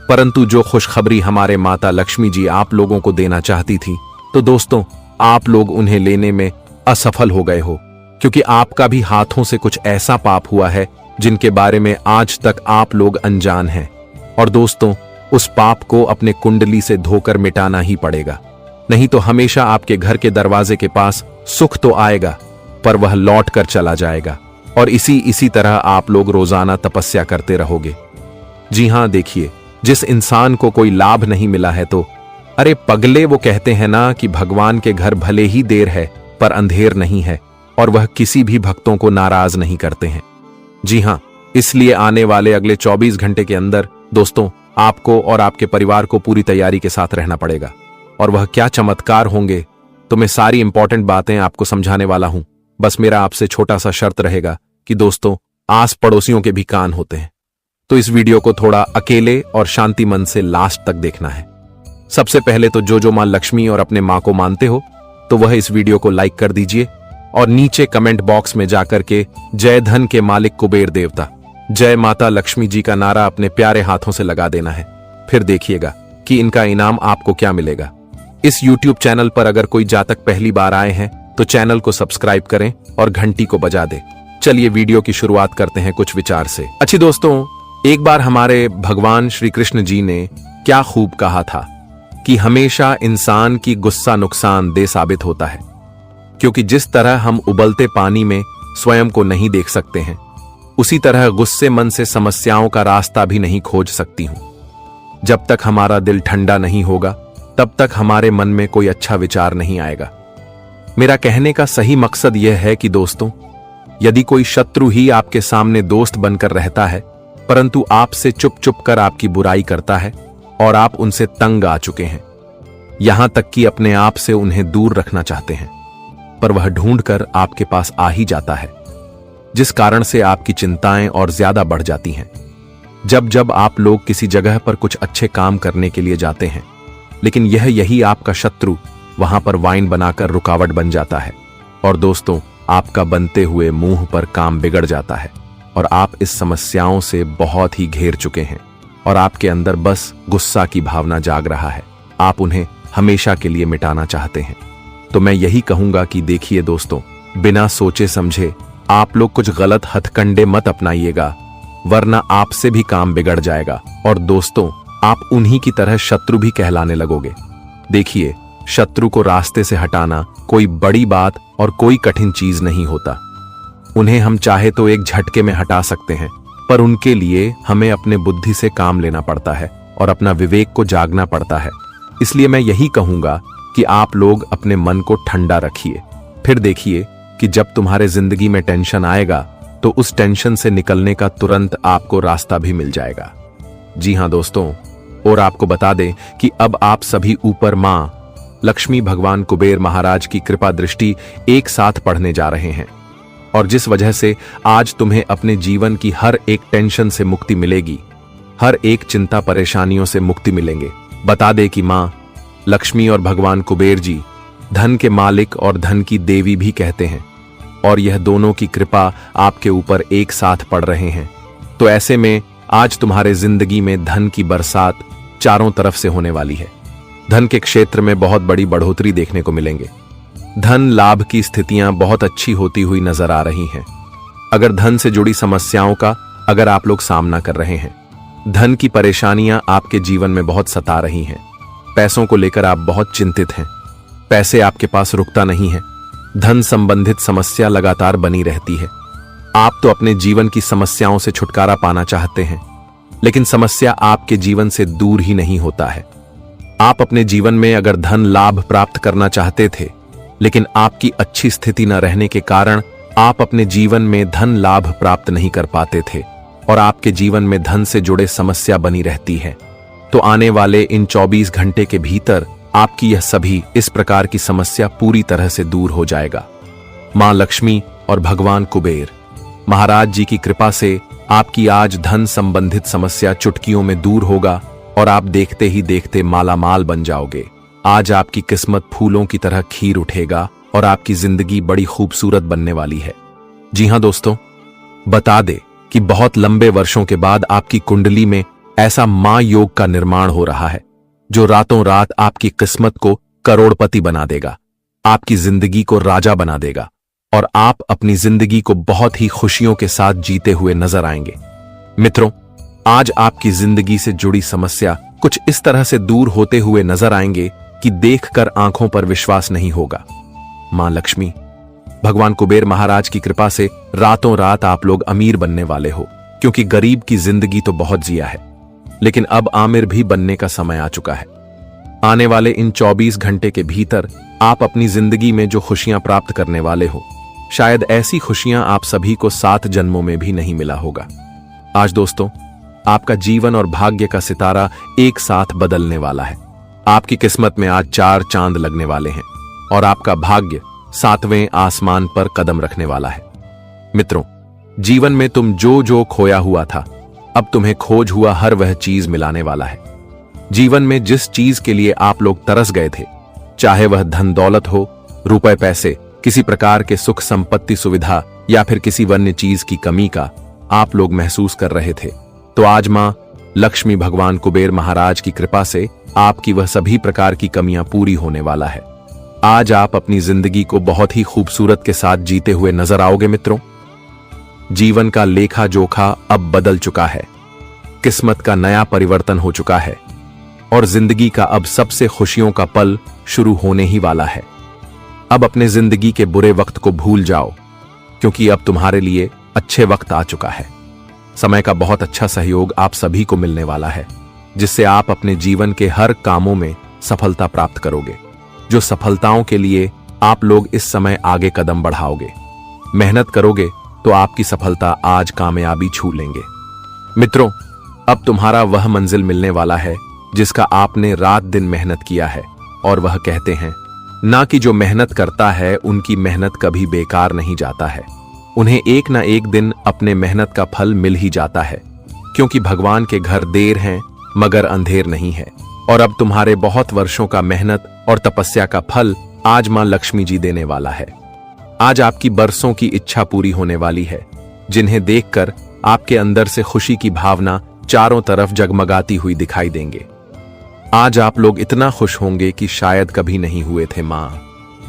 परंतु जो खुशखबरी हमारे माता लक्ष्मी जी आप लोगों को देना चाहती थी, तो दोस्तों आप लोग उन्हें लेने में असफल हो गए हो, क्योंकि आपका भी हाथों से कुछ ऐसा पाप हुआ है जिनके बारे में आज तक आप लोग अनजान हैं। और दोस्तों उस पाप को अपने कुंडली से धोकर मिटाना ही पड़ेगा, नहीं तो हमेशा आपके घर के दरवाजे के पास सुख तो आएगा पर वह लौट कर चला जाएगा, और इसी तरह आप लोग रोजाना तपस्या करते रहोगे। जी हां, देखिए जिस इंसान को कोई लाभ नहीं मिला है तो अरे पगले, वो कहते हैं ना कि भगवान के घर भले ही देर है पर अंधेर नहीं है, और वह किसी भी भक्तों को नाराज नहीं करते हैं। जी हां, इसलिए आने वाले अगले 24 घंटे के अंदर दोस्तों आपको और आपके परिवार को पूरी तैयारी के साथ रहना पड़ेगा। और वह क्या चमत्कार होंगे तो मैं सारी इंपॉर्टेंट बातें आपको समझाने वाला हूं। बस मेरा आपसे छोटा सा शर्त रहेगा कि दोस्तों आस पड़ोसियों के भी कान होते हैं, तो इस वीडियो को थोड़ा अकेले और शांति मन से लास्ट तक देखना है। सबसे पहले तो जो मां लक्ष्मी और अपने मां को मानते हो तो वह इस वीडियो को लाइक कर दीजिए और नीचे कमेंट बॉक्स में जाकर के जय धन के मालिक कुबेर देवता, जय माता लक्ष्मी जी का नारा अपने प्यारे हाथों से लगा देना है। फिर देखिएगा कि इनका इनाम आपको क्या मिलेगा। इस YouTube चैनल पर अगर कोई जातक पहली बार आए हैं तो चैनल को सब्सक्राइब करें और घंटी को बजा दें। चलिए वीडियो की शुरुआत करते हैं कुछ विचार से। अच्छी दोस्तों, एक बार हमारे भगवान श्री कृष्ण जी ने क्या खूब कहा था कि हमेशा इंसान की गुस्सा नुकसानदेह साबित होता है, क्योंकि जिस तरह हम उबलते पानी में स्वयं को नहीं देख सकते हैं, उसी तरह गुस्से मन से समस्याओं का रास्ता भी नहीं खोज सकती हूं। जब तक हमारा दिल ठंडा नहीं होगा तब तक हमारे मन में कोई अच्छा विचार नहीं आएगा। मेरा कहने का सही मकसद यह है कि दोस्तों यदि कोई शत्रु ही आपके सामने दोस्त बनकर रहता है, परंतु आपसे चुप चुप कर आपकी बुराई करता है और आप उनसे तंग आ चुके हैं, यहां तक कि अपने आप से उन्हें दूर रखना चाहते हैं, पर वह ढूंढ कर आपके पास आ ही जाता है, जिस कारण से आपकी चिंताएं और ज्यादा बढ़ जाती हैं। जब आप लोग किसी जगह पर कुछ अच्छे काम करने के लिए जाते हैं, लेकिन यही आपका शत्रु वहां पर वाइन बनाकर रुकावट बन जाता है, और दोस्तों आपका बनते हुए मुंह पर काम बिगड़ जाता है और आप इस समस्याओं से बहुत ही घेर चुके हैं और आपके अंदर बस गुस्सा की भावना जाग रहा है। आप उन्हें हमेशा के लिए मिटाना चाहते हैं। तो मैं यही कहूंगा कि देखिए दोस्तों, बिना सोचे समझे आप लोग कुछ गलत हथकंडे मत अपनाइएगा, वरना आपसे भी काम बिगड़ जाएगा और दोस्तों आप उन्हीं की तरह शत्रु भी कहलाने लगोगे। देखिए, शत्रु को रास्ते से हटाना कोई बड़ी बात और कोई कठिन चीज नहीं होता। उन्हें हम चाहे तो एक झटके में हटा सकते हैं, पर उनके लिए हमें अपने बुद्धि से काम लेना पड़ता है और अपना विवेक को जागना पड़ता है। इसलिए मैं यही कहूंगा कि आप लोग अपने मन को ठंडा रखिए। फिर देखिए कि जब तुम्हारे जिंदगी में टेंशन आएगा तो उस टेंशन से निकलने का तुरंत आपको रास्ता भी मिल जाएगा। जी हां दोस्तों, और आपको बता दें कि अब आप सभी ऊपर मां लक्ष्मी, भगवान कुबेर महाराज की कृपा दृष्टि एक साथ पढ़ने जा रहे हैं, और जिस वजह से आज तुम्हें अपने जीवन की हर एक टेंशन से मुक्ति मिलेगी, हर एक चिंता परेशानियों से मुक्ति मिलेंगे। बता दे कि मां लक्ष्मी और भगवान कुबेर जी धन के मालिक और धन की देवी भी कहते हैं, और यह दोनों की कृपा आपके ऊपर एक साथ पड़ रहे हैं। तो ऐसे में आज तुम्हारे जिंदगी में धन की बरसात चारों तरफ से होने वाली है। धन के क्षेत्र में बहुत बड़ी बढ़ोतरी देखने को मिलेंगे। धन लाभ की स्थितियां बहुत अच्छी होती हुई नजर आ रही हैं। अगर धन से जुड़ी समस्याओं का अगर आप लोग सामना कर रहे हैं, धन की परेशानियां आपके जीवन में बहुत सता रही हैं, पैसों को लेकर आप बहुत चिंतित हैं, पैसे आपके पास रुकता नहीं है, धन संबंधित समस्या लगातार बनी रहती है। आप तो अपने जीवन की समस्याओं से छुटकारा पाना चाहते हैं, लेकिन समस्या आपके जीवन से दूर ही नहीं होता है। आप अपने जीवन में अगर धन लाभ प्राप्त करना चाहते थे, लेकिन आपकी अच्छी स्थिति न रहने के कारण आप अपने जीवन में धन लाभ प्राप्त नहीं कर पाते थे और आपके जीवन में धन से जुड़े समस्या बनी रहती है, तो आने वाले इन 24 घंटे के भीतर आपकी यह सभी इस प्रकार की समस्या पूरी तरह से दूर हो जाएगा। मां लक्ष्मी और भगवान कुबेर महाराज जी की कृपा से आपकी आज धन संबंधित समस्या चुटकियों में दूर होगा और आप देखते ही देखते मालामाल बन जाओगे। आज आपकी किस्मत फूलों की तरह खिल उठेगा और आपकी जिंदगी बड़ी खूबसूरत बनने वाली है। जी हां दोस्तों, बता दे कि बहुत लंबे वर्षों के बाद आपकी कुंडली में ऐसा मां योग का निर्माण हो रहा है जो रातों रात आपकी किस्मत को करोड़पति बना देगा, आपकी जिंदगी को राजा बना देगा और आप अपनी जिंदगी को बहुत ही खुशियों के साथ जीते हुए नजर आएंगे। मित्रों, आज आपकी जिंदगी से जुड़ी समस्या कुछ इस तरह से दूर होते हुए नजर आएंगे कि देखकर आंखों पर विश्वास नहीं होगा। मां लक्ष्मी, भगवान कुबेर महाराज की कृपा से रातों रात आप लोग अमीर बनने वाले हो, क्योंकि गरीब की जिंदगी तो बहुत जिया है, लेकिन अब आमिर भी बनने का समय आ चुका है। आने वाले इन 24 घंटे के भीतर आप अपनी जिंदगी में जो खुशियां प्राप्त करने वाले हो, शायद ऐसी खुशियां आप सभी को 7 जन्मों में भी नहीं मिला होगा। आज दोस्तों, आपका जीवन और भाग्य का सितारा एक साथ बदलने वाला है। आपकी किस्मत में आज 4 चांद लगने वाले हैं और आपका भाग्य 7वें आसमान पर कदम रखने वाला है। मित्रों, जीवन में तुम जो जो खोया हुआ था, अब तुम्हें खोज हुआ हर वह चीज मिलाने वाला है। जीवन में जिस चीज के लिए आप लोग तरस गए थे, चाहे वह धन दौलत हो, रुपए पैसे, किसी प्रकार के सुख संपत्ति सुविधा या फिर किसी वन्य चीज की कमी का आप लोग महसूस कर रहे थे, तो आज मां लक्ष्मी भगवान कुबेर महाराज की कृपा से आपकी वह सभी प्रकार की कमियां पूरी होने वाला है। आज आप अपनी जिंदगी को बहुत ही खूबसूरत के साथ जीते हुए नजर आओगे। मित्रों, जीवन का लेखा जोखा अब बदल चुका है, किस्मत का नया परिवर्तन हो चुका है और जिंदगी का अब सबसे खुशियों का पल शुरू होने ही वाला है। अब अपने जिंदगी के बुरे वक्त को भूल जाओ, क्योंकि अब तुम्हारे लिए अच्छे वक्त आ चुका है। समय का बहुत अच्छा सहयोग आप सभी को मिलने वाला है, जिससे आप अपने जीवन के हर कामों में सफलता प्राप्त करोगे। जो सफलताओं के लिए आप लोग इस समय आगे कदम बढ़ाओगे, मेहनत करोगे, तो आपकी सफलता आज कामयाबी छू लेंगे। मित्रों, अब तुम्हारा वह मंजिल मिलने वाला है जिसका आपने रात दिन मेहनत किया है, और वह कहते हैं ना कि जो मेहनत करता है उनकी मेहनत कभी बेकार नहीं जाता है, उन्हें एक ना एक दिन अपने मेहनत का फल मिल ही जाता है, क्योंकि भगवान के घर देर है मगर अंधेर नहीं है। और अब तुम्हारे बहुत वर्षों का मेहनत और तपस्या का फल आज मां लक्ष्मी जी देने वाला है। आज आपकी बरसों की इच्छा पूरी होने वाली है, जिन्हें देखकर आपके अंदर से खुशी की भावना चारों तरफ जगमगाती हुई दिखाई देंगे। आज आप लोग इतना खुश होंगे कि शायद कभी नहीं हुए थे। मां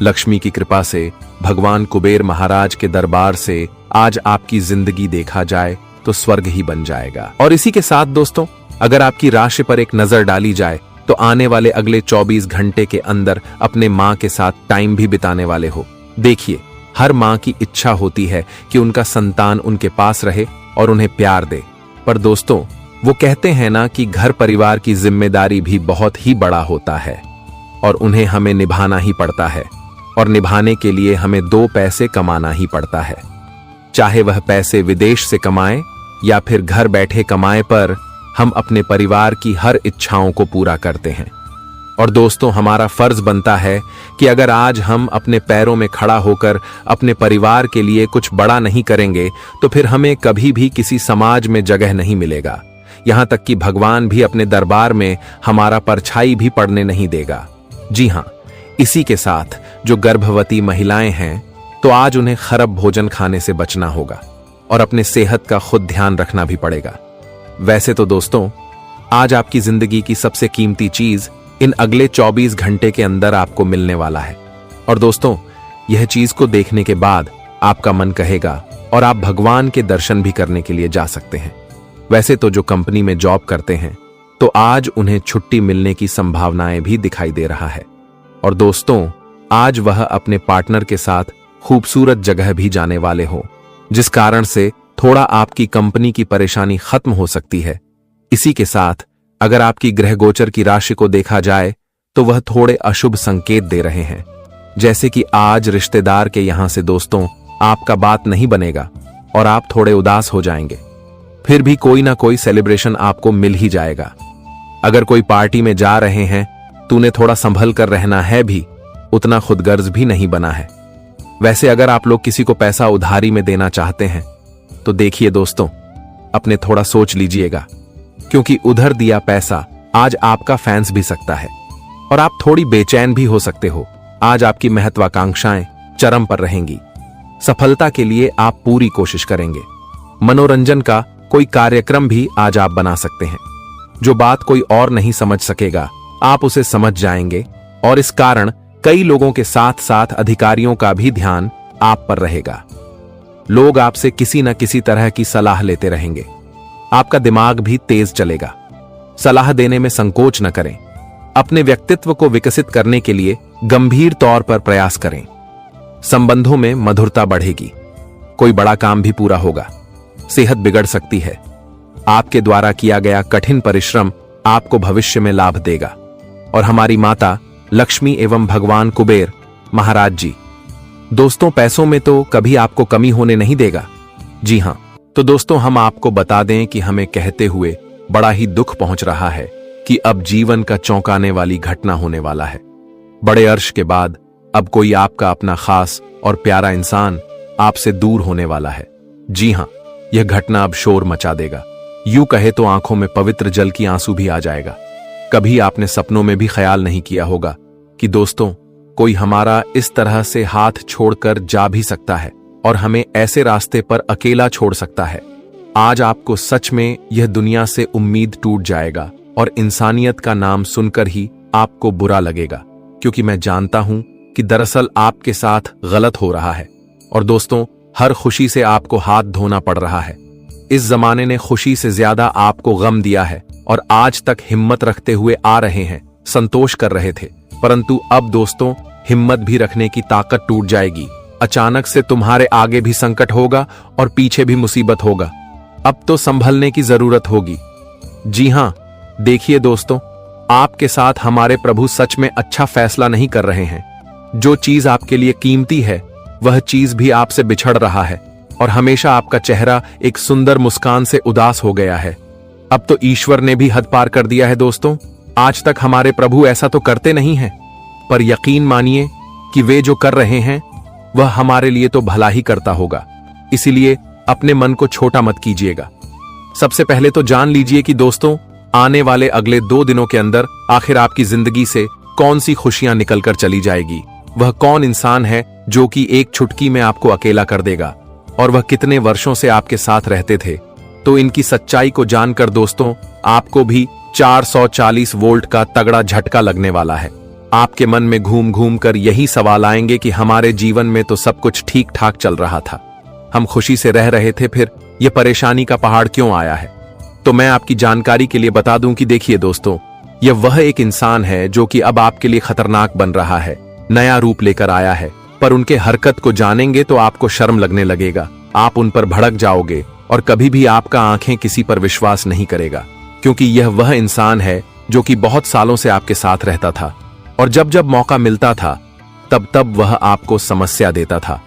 लक्ष्मी की कृपा से, भगवान कुबेर महाराज के दरबार से आज आपकी जिंदगी देखा जाए तो स्वर्ग ही बन जाएगा। और इसी के साथ दोस्तों, अगर आपकी राशि पर एक नजर डाली जाए तो आने वाले अगले 24 घंटे के अंदर अपने मां के साथ टाइम भी बिताने वाले हो। देखिए, हर मां की इच्छा होती है कि उनका संतान उनके पास रहे और उन्हें प्यार दे, पर दोस्तों वो कहते हैं ना कि घर परिवार की जिम्मेदारी भी बहुत ही बड़ा होता है और उन्हें हमें निभाना ही पड़ता है, और निभाने के लिए हमें 2 पैसे कमाना ही पड़ता है। चाहे वह पैसे विदेश से कमाएं या फिर घर बैठे कमाएं, पर हम अपने परिवार की हर इच्छाओं को पूरा करते हैं। और दोस्तों, हमारा फर्ज बनता है कि अगर आज हम अपने पैरों में खड़ा होकर अपने परिवार के लिए कुछ बड़ा नहीं करेंगे तो फिर हमें कभी भी किसी समाज में जगह नहीं मिलेगा। यहां तक कि भगवान भी अपने दरबार में हमारा परछाई भी पड़ने नहीं देगा। जी हां, इसी के साथ जो गर्भवती महिलाएं हैं तो आज उन्हें खराब भोजन खाने से बचना होगा और अपने सेहत का खुद ध्यान रखना भी पड़ेगा। वैसे तो दोस्तों, आज आपकी जिंदगी की सबसे कीमती चीज इन अगले 24 घंटे के अंदर आपको मिलने वाला है। और दोस्तों, यह चीज को देखने के बाद आपका मन कहेगा और आप भगवान के दर्शन भी करने के लिए जा सकते हैं। वैसे तो जो कंपनी में जॉब करते हैं तो आज उन्हें छुट्टी मिलने की संभावनाएं भी दिखाई दे रहा है। और दोस्तों, आज वह अपने पार्टनर के साथ खूबसूरत जगह भी जाने वाले हो, जिस कारण से थोड़ा आपकी कंपनी की परेशानी खत्म हो सकती है। इसी के साथ अगर आपकी ग्रह गोचर की राशि को देखा जाए तो वह थोड़े अशुभ संकेत दे रहे हैं, जैसे कि आज रिश्तेदार के यहां से दोस्तों आपका बात नहीं बनेगा और आप थोड़े उदास हो जाएंगे। फिर भी कोई ना कोई सेलिब्रेशन आपको मिल ही जाएगा। अगर कोई पार्टी में जा रहे हैं तो उन्हें थोड़ा संभल कर रहना है, भी उतना खुदगर्ज भी नहीं बना है। वैसे अगर आप लोग किसी को पैसा उधारी में देना चाहते हैं तो देखिए दोस्तों, अपने थोड़ा सोच लीजिएगा, क्योंकि उधर दिया पैसा आज आपका फैंस भी सकता है और आप थोड़ी बेचैन भी हो सकते हो। आज आपकी महत्वाकांक्षाएं चरम पर रहेंगी। सफलता के लिए आप पूरी कोशिश करेंगे। मनोरंजन का कोई कार्यक्रम भी आज आप बना सकते हैं। जो बात कोई और नहीं समझ सकेगा, आप उसे समझ जाएंगे, और इस कारण कई लोगों के साथ साथ अधिकारियों का भी ध्यान आप पर रहेगा। लोग आपसे किसी न किसी तरह की सलाह लेते रहेंगे। आपका दिमाग भी तेज चलेगा। सलाह देने में संकोच न करें। अपने व्यक्तित्व को विकसित करने के लिए गंभीर तौर पर प्रयास करें। संबंधों में मधुरता बढ़ेगी। कोई बड़ा काम भी पूरा होगा। सेहत बिगड़ सकती है। आपके द्वारा किया गया कठिन परिश्रम आपको भविष्य में लाभ देगा। और हमारी माता लक्ष्मी एवं भगवान कुबेर महाराज जी दोस्तों पैसों में तो कभी आपको कमी होने नहीं देगा। जी हां, तो दोस्तों हम आपको बता दें कि हमें कहते हुए बड़ा ही दुख पहुंच रहा है कि अब जीवन का चौंकाने वाली घटना होने वाला है। बड़े अर्श के बाद अब कोई आपका अपना खास और प्यारा इंसान आपसे दूर होने वाला है। जी हां, यह घटना अब शोर मचा देगा। यूं कहे तो आंखों में पवित्र जल की आंसू भी आ जाएगा। कभी आपने सपनों में भी ख्याल नहीं किया होगा कि दोस्तों कोई हमारा इस तरह से हाथ छोड़कर जा भी सकता है और हमें ऐसे रास्ते पर अकेला छोड़ सकता है। आज आपको सच में यह दुनिया से उम्मीद टूट जाएगा और इंसानियत का नाम सुनकर ही आपको बुरा लगेगा, क्योंकि मैं जानता हूं कि दरअसल आपके साथ गलत हो रहा है। और दोस्तों, हर खुशी से आपको हाथ धोना पड़ रहा है। इस जमाने ने खुशी से ज्यादा आपको गम दिया है और आज तक हिम्मत रखते हुए आ रहे हैं, संतोष कर रहे थे, परंतु अब दोस्तों हिम्मत भी रखने की ताकत टूट जाएगी। अचानक से तुम्हारे आगे भी संकट होगा और पीछे भी मुसीबत होगा। अब तो संभलने की जरूरत होगी। जी हां, देखिए दोस्तों, आपके साथ हमारे प्रभु सच में अच्छा फैसला नहीं कर रहे हैं। जो चीज आपके लिए कीमती है वह चीज भी आपसे बिछड़ रहा है और हमेशा आपका चेहरा एक सुंदर मुस्कान से उदास हो गया है। अब तो ईश्वर ने भी हद पार कर दिया है दोस्तों। आज तक हमारे प्रभु ऐसा तो करते नहीं हैं, पर यकीन मानिए कि वे जो कर रहे हैं वह हमारे लिए तो भला ही करता होगा। इसीलिए अपने मन को छोटा मत कीजिएगा। सबसे पहले तो जान लीजिए कि दोस्तों आने वाले अगले 2 दिनों के अंदर आखिर आपकी जिंदगी से कौन सी खुशियां निकलकर चली जाएगी। वह कौन इंसान है जो कि एक चुटकी में आपको अकेला कर देगा, और वह कितने वर्षों से आपके साथ रहते थे तो इनकी सच्चाई को जानकर दोस्तों आपको भी 440 वोल्ट का तगड़ा झटका लगने वाला है। आपके मन में घूम घूम कर यही सवाल आएंगे कि हमारे जीवन में तो सब कुछ ठीक ठाक चल रहा था, हम खुशी से रह रहे थे, फिर यह परेशानी का पहाड़ क्यों आया है। तो मैं आपकी जानकारी के लिए बता दूं कि देखिए दोस्तों, यह वह एक इंसान है जो कि अब आपके लिए खतरनाक बन रहा है, नया रूप लेकर आया है। पर उनके हरकत को जानेंगे तो आपको शर्म लगने लगेगा, आप उन पर भड़क जाओगे और कभी भी आपका आंखें किसी पर विश्वास नहीं करेगा, क्योंकि यह वह इंसान है जो कि बहुत सालों से आपके साथ रहता था और जब जब मौका मिलता था तब तब वह आपको समस्या देता था।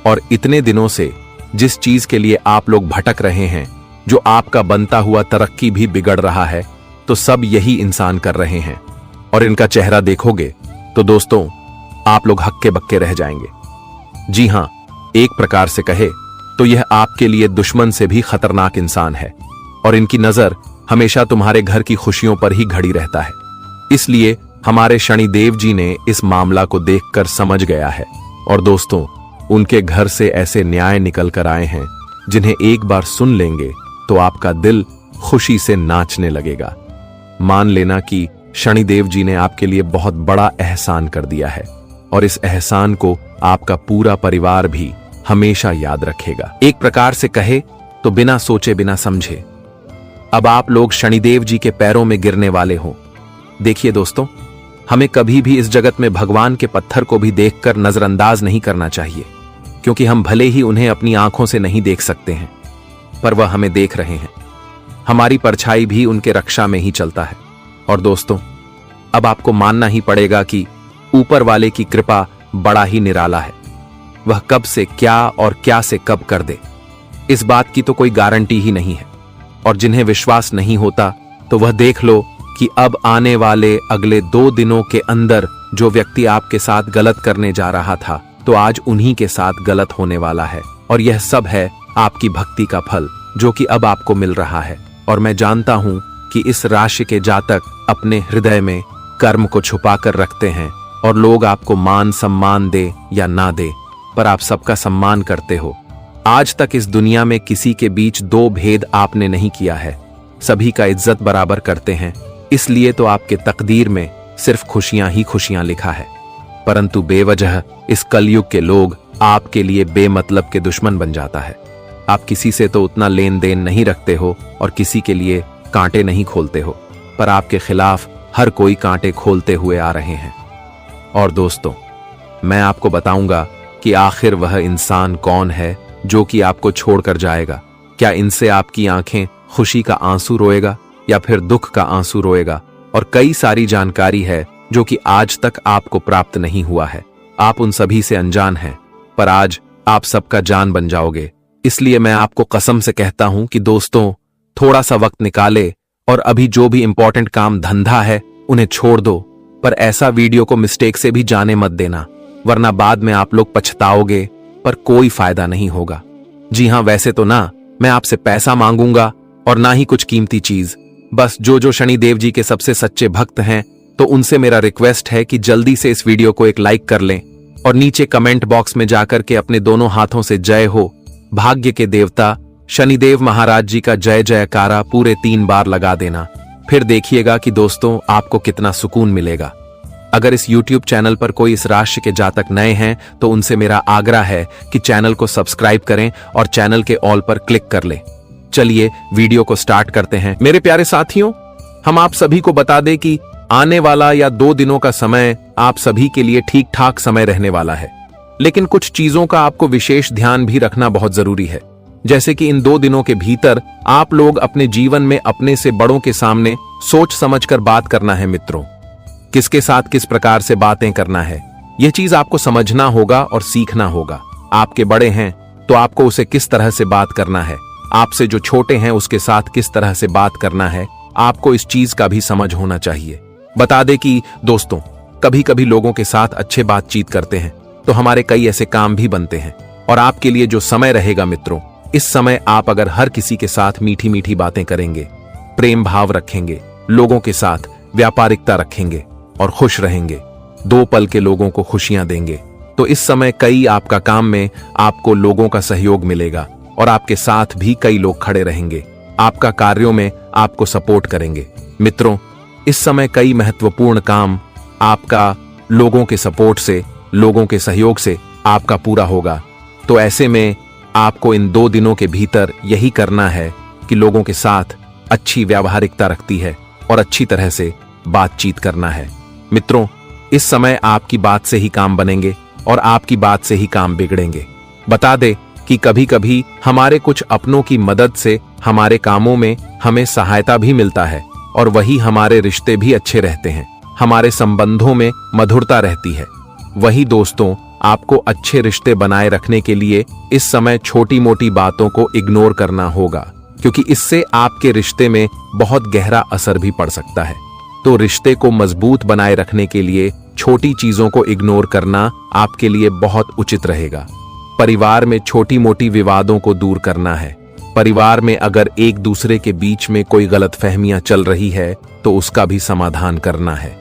और इतने दिनों से जिस चीज के लिए आप लोग भटक रहे हैं, जो आपका बनता हुआ तरक्की भी बिगड़ रहा है, तो सब यही इंसान कर रहे हैं। और इनका चेहरा देखोगे तो दोस्तों आप लोग हक्के बक्के रह जाएंगे। जी हां, एक प्रकार से कहे तो यह आपके लिए दुश्मन से भी खतरनाक इंसान है और इनकी नजर हमेशा तुम्हारे घर की खुशियों पर ही घड़ी रहता है। इसलिए हमारे शनिदेव जी ने इस मामला को देखकर समझ गया है और दोस्तों उनके घर से ऐसे न्याय निकल कर आए हैं जिन्हें एक बार सुन लेंगे तो आपका दिल खुशी से नाचने लगेगा। मान लेना कि शनिदेव जी ने आपके लिए बहुत बड़ा एहसान कर दिया है और इस एहसान को आपका पूरा परिवार भी हमेशा याद रखेगा। एक प्रकार से कहे तो बिना सोचे बिना समझे अब आप लोग शनिदेव जी के पैरों में गिरने वाले हो। देखिए दोस्तों, हमें कभी भी इस जगत में भगवान के पत्थर को भी देखकर नजरअंदाज नहीं करना चाहिए, क्योंकि हम भले ही उन्हें अपनी आंखों से नहीं देख सकते हैं, पर वह हमें देख रहे हैं। हमारी परछाई भी उनके रक्षा में ही चलता है। और दोस्तों, अब आपको मानना ही पड़ेगा कि ऊपर वाले की कृपा बड़ा ही निराला है। वह कब से क्या और क्या से कब कर दे, इस बात की तो कोई गारंटी ही नहीं है। और जिन्हें विश्वास नहीं होता तो वह देख लो कि अब आने वाले अगले 2 दिनों के अंदर जो व्यक्ति आपके साथ गलत करने जा रहा था, तो आज उन्हीं के साथ गलत होने वाला है। और यह सब है आपकी भक्ति का फल जो कि अब आपको मिल रहा है। और मैं जानता हूं कि इस राशि के जातक अपने हृदय में कर्म को छुपा कर रखते हैं और लोग आपको मान सम्मान दे या ना दे, पर आप सबका सम्मान करते हो। आज तक इस दुनिया में किसी के बीच 2 भेद आपने नहीं किया है, सभी का इज्जत बराबर करते हैं। इसलिए तो आपके तकदीर में सिर्फ खुशियां ही खुशियां लिखा है। परंतु बेवजह इस कलयुग के लोग आपके लिए बेमतलब के दुश्मन बन जाता है। आप किसी से तो उतना लेन देन नहीं रखते हो और किसी के लिए कांटे नहीं खोलते हो, पर आपके खिलाफ हर कोई कांटे खोलते हुए आ रहे हैं। और दोस्तों, मैं आपको बताऊंगा कि आखिर वह इंसान कौन है जो कि आपको छोड़कर जाएगा। क्या इनसे आपकी आंखें खुशी का आंसू रोएगा या फिर दुख का आंसू रोएगा? और कई सारी जानकारी है जो कि आज तक आपको प्राप्त नहीं हुआ है। आप उन सभी से अनजान हैं, पर आज आप सबका जान बन जाओगे। इसलिए मैं आपको कसम से कहता हूं कि दोस्तों, थोड़ा सा वक्त निकाले और अभी जो भी इंपॉर्टेंट काम धंधा है उन्हें छोड़ दो, पर ऐसा वीडियो को मिस्टेक से भी जाने मत देना, वरना बाद में आप लोग पछताओगे, पर कोई फायदा नहीं होगा। जी हां, वैसे तो ना मैं आपसे पैसा मांगूंगा और ना ही कुछ कीमती चीज। बस जो शनिदेव जी के सबसे सच्चे भक्त हैं, तो उनसे मेरा रिक्वेस्ट है कि जल्दी से इस वीडियो को एक लाइक कर लें और नीचे कमेंट बॉक्स में जाकर के अपने दोनों हाथों से जय हो भाग्य के देवता शनिदेव महाराज जी का जय जयकारा पूरे 3 बार लगा देना। फिर देखिएगा कि दोस्तों आपको कितना सुकून मिलेगा। अगर इस YouTube चैनल पर कोई इस राशि के जातक नए हैं तो उनसे मेरा आग्रह है कि चैनल को सब्सक्राइब करें और चैनल के ऑल पर क्लिक कर लें। चलिए वीडियो को स्टार्ट करते हैं। मेरे प्यारे साथियों, हम आप सभी को बता दें कि आने वाला या 2 दिनों का समय आप सभी के लिए ठीक ठाक समय रहने वाला है, लेकिन कुछ चीजों का आपको विशेष ध्यान भी रखना बहुत जरूरी है। जैसे कि इन 2 दिनों के भीतर आप लोग अपने जीवन में अपने से बड़ों के सामने सोच समझकर बात करना है। मित्रों, किसके साथ किस प्रकार से बातें करना है, यह चीज आपको समझना होगा और सीखना होगा। आपके बड़े हैं तो आपको उसे किस तरह से बात करना है, आपसे जो छोटे हैं उसके साथ किस तरह से बात करना है, आपको इस चीज का भी समझ होना चाहिए। बता दे कि दोस्तों, कभी कभी लोगों के साथ अच्छे बातचीत करते हैं तो हमारे कई ऐसे काम भी बनते हैं। और आपके लिए जो समय रहेगा मित्रों, इस समय आप अगर हर किसी के साथ मीठी मीठी बातें करेंगे, प्रेम भाव रखेंगे, लोगों के साथ व्यापारिकता रखेंगे और खुश रहेंगे, 2 पल के लोगों को खुशियां देंगे, तो इस समय कई आपका काम में आपको लोगों का सहयोग मिलेगा और आपके साथ भी कई लोग खड़े रहेंगे। आपका कार्यों में आपको सपोर्ट करेंगे। मित्रों, इस समय कई महत्वपूर्ण काम आपका लोगों के सपोर्ट से, लोगों के सहयोग से आपका पूरा होगा। तो ऐसे में आपको इन 2 दिनों के भीतर यही करना है कि लोगों के साथ अच्छी व्यावहारिकता रखती है और अच्छी तरह से बातचीत करना है। मित्रों, इस समय आपकी बात से ही काम बनेंगे और आपकी बात से ही काम बिगड़ेंगे। बता दे कि कभी कभी हमारे कुछ अपनों की मदद से हमारे कामों में हमें सहायता भी मिलता है और वही हमारे रिश्ते भी अच्छे रहते हैं, हमारे संबंधों में मधुरता रहती है। वही दोस्तों, आपको अच्छे रिश्ते बनाए रखने के लिए इस समय छोटी मोटी बातों को इग्नोर करना होगा, क्योंकि इससे आपके रिश्ते में बहुत गहरा असर भी पड़ सकता है। तो रिश्ते को मजबूत बनाए रखने के लिए छोटी चीजों को इग्नोर करना आपके लिए बहुत उचित रहेगा। परिवार में छोटी मोटी विवादों को दूर करना है। परिवार में अगर एक दूसरे के बीच में कोई गलतफहमियां चल रही है तो उसका भी समाधान करना है।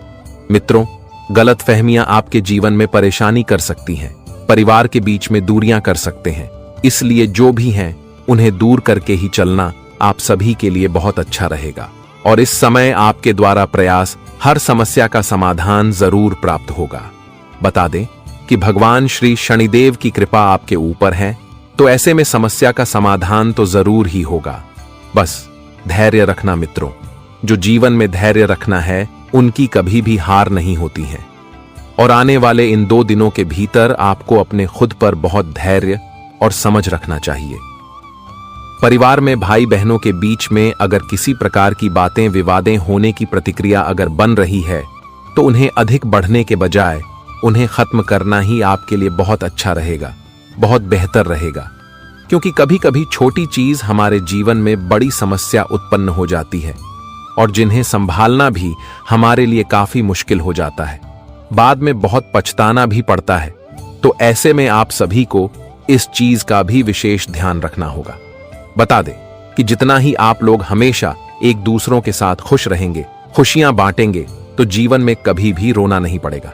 मित्रों, गलतफहमियां आपके जीवन में परेशानी कर सकती हैं, परिवार के बीच में दूरियां कर सकते हैं। इसलिए जो भी हैं उन्हें दूर करके ही चलना आप सभी के लिए बहुत अच्छा रहेगा। और इस समय आपके द्वारा प्रयास हर समस्या का समाधान जरूर प्राप्त होगा। बता दें कि भगवान श्री शनिदेव की कृपा आपके ऊपर है, तो ऐसे में समस्या का समाधान तो जरूर ही होगा। बस धैर्य रखना मित्रों, जो जीवन में धैर्य रखना है उनकी कभी भी हार नहीं होती है। और आने वाले इन 2 दिनों के भीतर आपको अपने खुद पर बहुत धैर्य और समझ रखना चाहिए। परिवार में भाई बहनों के बीच में अगर किसी प्रकार की बातें विवादें होने की प्रतिक्रिया अगर बन रही है तो उन्हें अधिक बढ़ने के बजाय उन्हें खत्म करना ही आपके लिए बहुत अच्छा रहेगा, बहुत बेहतर रहेगा। क्योंकि कभी कभी छोटी चीज हमारे जीवन में बड़ी समस्या उत्पन्न हो जाती है और जिन्हें संभालना भी हमारे लिए काफी मुश्किल हो जाता है, बाद में बहुत पछताना भी पड़ता है। तो ऐसे में आप सभी को इस चीज का भी विशेष ध्यान रखना होगा। बता दें कि जितना ही आप लोग हमेशा एक दूसरों के साथ खुश रहेंगे, खुशियां बांटेंगे, तो जीवन में कभी भी रोना नहीं पड़ेगा।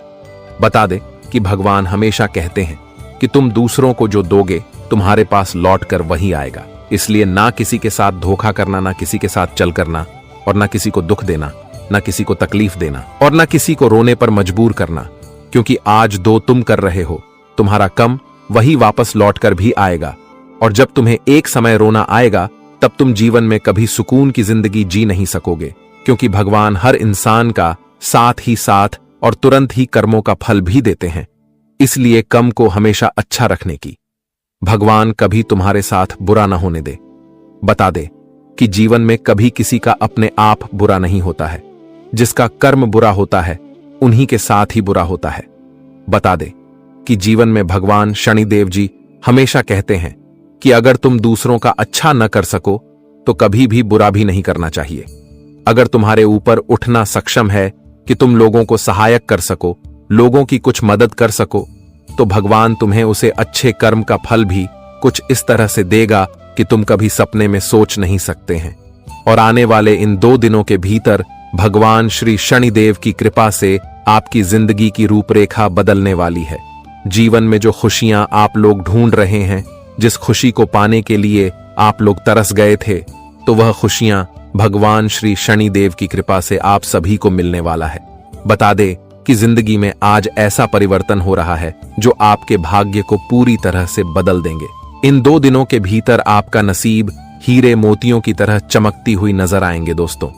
बता दें कि भगवान हमेशा कहते हैं कि तुम दूसरों को जो दोगे तुम्हारे पास लौट कर वही आएगा। इसलिए ना किसी के साथ धोखा करना, ना किसी के साथ चल करना, और ना किसी को दुख देना, ना किसी को तकलीफ देना, और ना किसी को रोने पर मजबूर करना। क्योंकि आज 2 तुम कर रहे हो, तुम्हारा कम वही वापस लौट कर भी आएगा। और जब तुम्हें एक समय रोना आएगा तब तुम जीवन में कभी सुकून की जिंदगी जी नहीं सकोगे, क्योंकि भगवान हर इंसान का साथ ही साथ और तुरंत ही कर्मों का फल भी देते हैं। इसलिए कम को हमेशा अच्छा रखने की भगवान कभी तुम्हारे साथ बुरा ना होने दे। बता दे कि जीवन में कभी किसी का अपने आप बुरा नहीं होता है, जिसका कर्म बुरा होता है उन्हीं के साथ ही बुरा होता है। बता दे कि जीवन में भगवान शनिदेव जी हमेशा कहते हैं कि अगर तुम दूसरों का अच्छा न कर सको तो कभी भी बुरा भी नहीं करना चाहिए। अगर तुम्हारे ऊपर उठना सक्षम है कि तुम लोगों को सहायक कर सको, लोगों की कुछ मदद कर सको, तो भगवान तुम्हें उसे अच्छे कर्म का फल भी कुछ इस तरह से देगा कि तुम कभी सपने में सोच नहीं सकते हैं। और आने वाले इन 2 दिनों के भीतर भगवान श्री शनिदेव की कृपा से आपकी जिंदगी की रूपरेखा बदलने वाली है। जीवन में जो खुशियां आप लोग ढूंढ रहे हैं, जिस खुशी को पाने के लिए आप लोग तरस गए थे, तो वह खुशियां भगवान श्री शनिदेव की कृपा से आप सभी को मिलने वाला है। बता दे कि जिंदगी में आज ऐसा परिवर्तन हो रहा है जो आपके भाग्य को पूरी तरह से बदल देंगे। इन 2 दिनों के भीतर आपका नसीब हीरे मोतियों की तरह चमकती हुई नजर आएंगे। दोस्तों,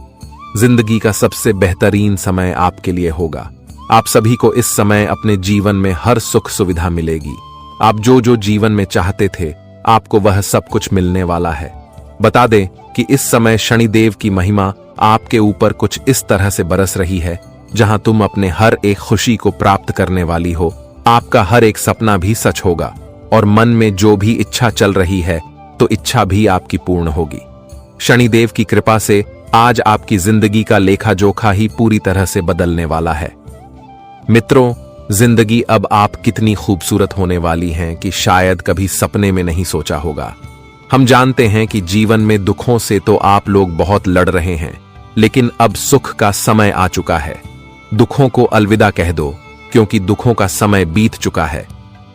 जिंदगी का सबसे बेहतरीन समय आपके लिए होगा। आप सभी को इस समय अपने जीवन में हर सुख सुविधा मिलेगी। आप जो जो जीवन में चाहते थे आपको वह सब कुछ मिलने वाला है। बता दें कि इस समय शनिदेव की महिमा आपके ऊपर कुछ इस तरह से बरस रही है, जहां तुम अपने हर एक खुशी को प्राप्त करने वाली हो। आपका हर एक सपना भी सच होगा और मन में जो भी इच्छा चल रही है तो इच्छा भी आपकी पूर्ण होगी। शनिदेव की कृपा से आज आपकी जिंदगी का लेखा जोखा ही पूरी तरह से बदलने वाला है। मित्रों, जिंदगी अब आप कितनी खूबसूरत होने वाली हैं कि शायद कभी सपने में नहीं सोचा होगा। हम जानते हैं कि जीवन में दुखों से तो आप लोग बहुत लड़ रहे हैं, लेकिन अब सुख का समय आ चुका है। दुखों को अलविदा कह दो, क्योंकि दुखों का समय बीत चुका है।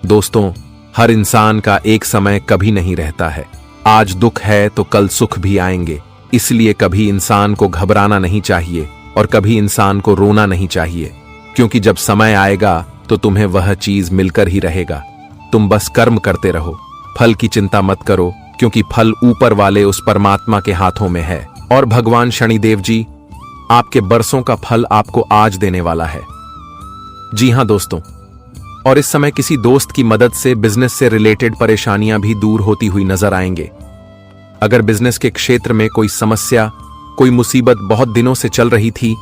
दोस्तों, हर इंसान का एक समय कभी नहीं रहता है। आज दुख है तो कल सुख भी आएंगे, इसलिए कभी इंसान को घबराना नहीं चाहिए और कभी इंसान को रोना नहीं चाहिए, क्योंकि जब समय आएगा तो तुम्हें वह चीज मिलकर ही रहेगा। तुम बस कर्म करते रहो, फल की चिंता मत करो, क्योंकि फल ऊपर वाले उस परमात्मा के हाथों में है। और भगवान शनिदेव जी आपके बरसों का फल आपको आज देने वाला है। जी हां दोस्तों, और इस समय किसी दोस्त की मदद से बिजनेस से रिलेटेड परेशानियां भी दूर होती हुई नजर आएंगे। अगर बिजनेस के क्षेत्र में कोई समस्या, कोई मुसीबत बहुत दिनों से चल रही थी,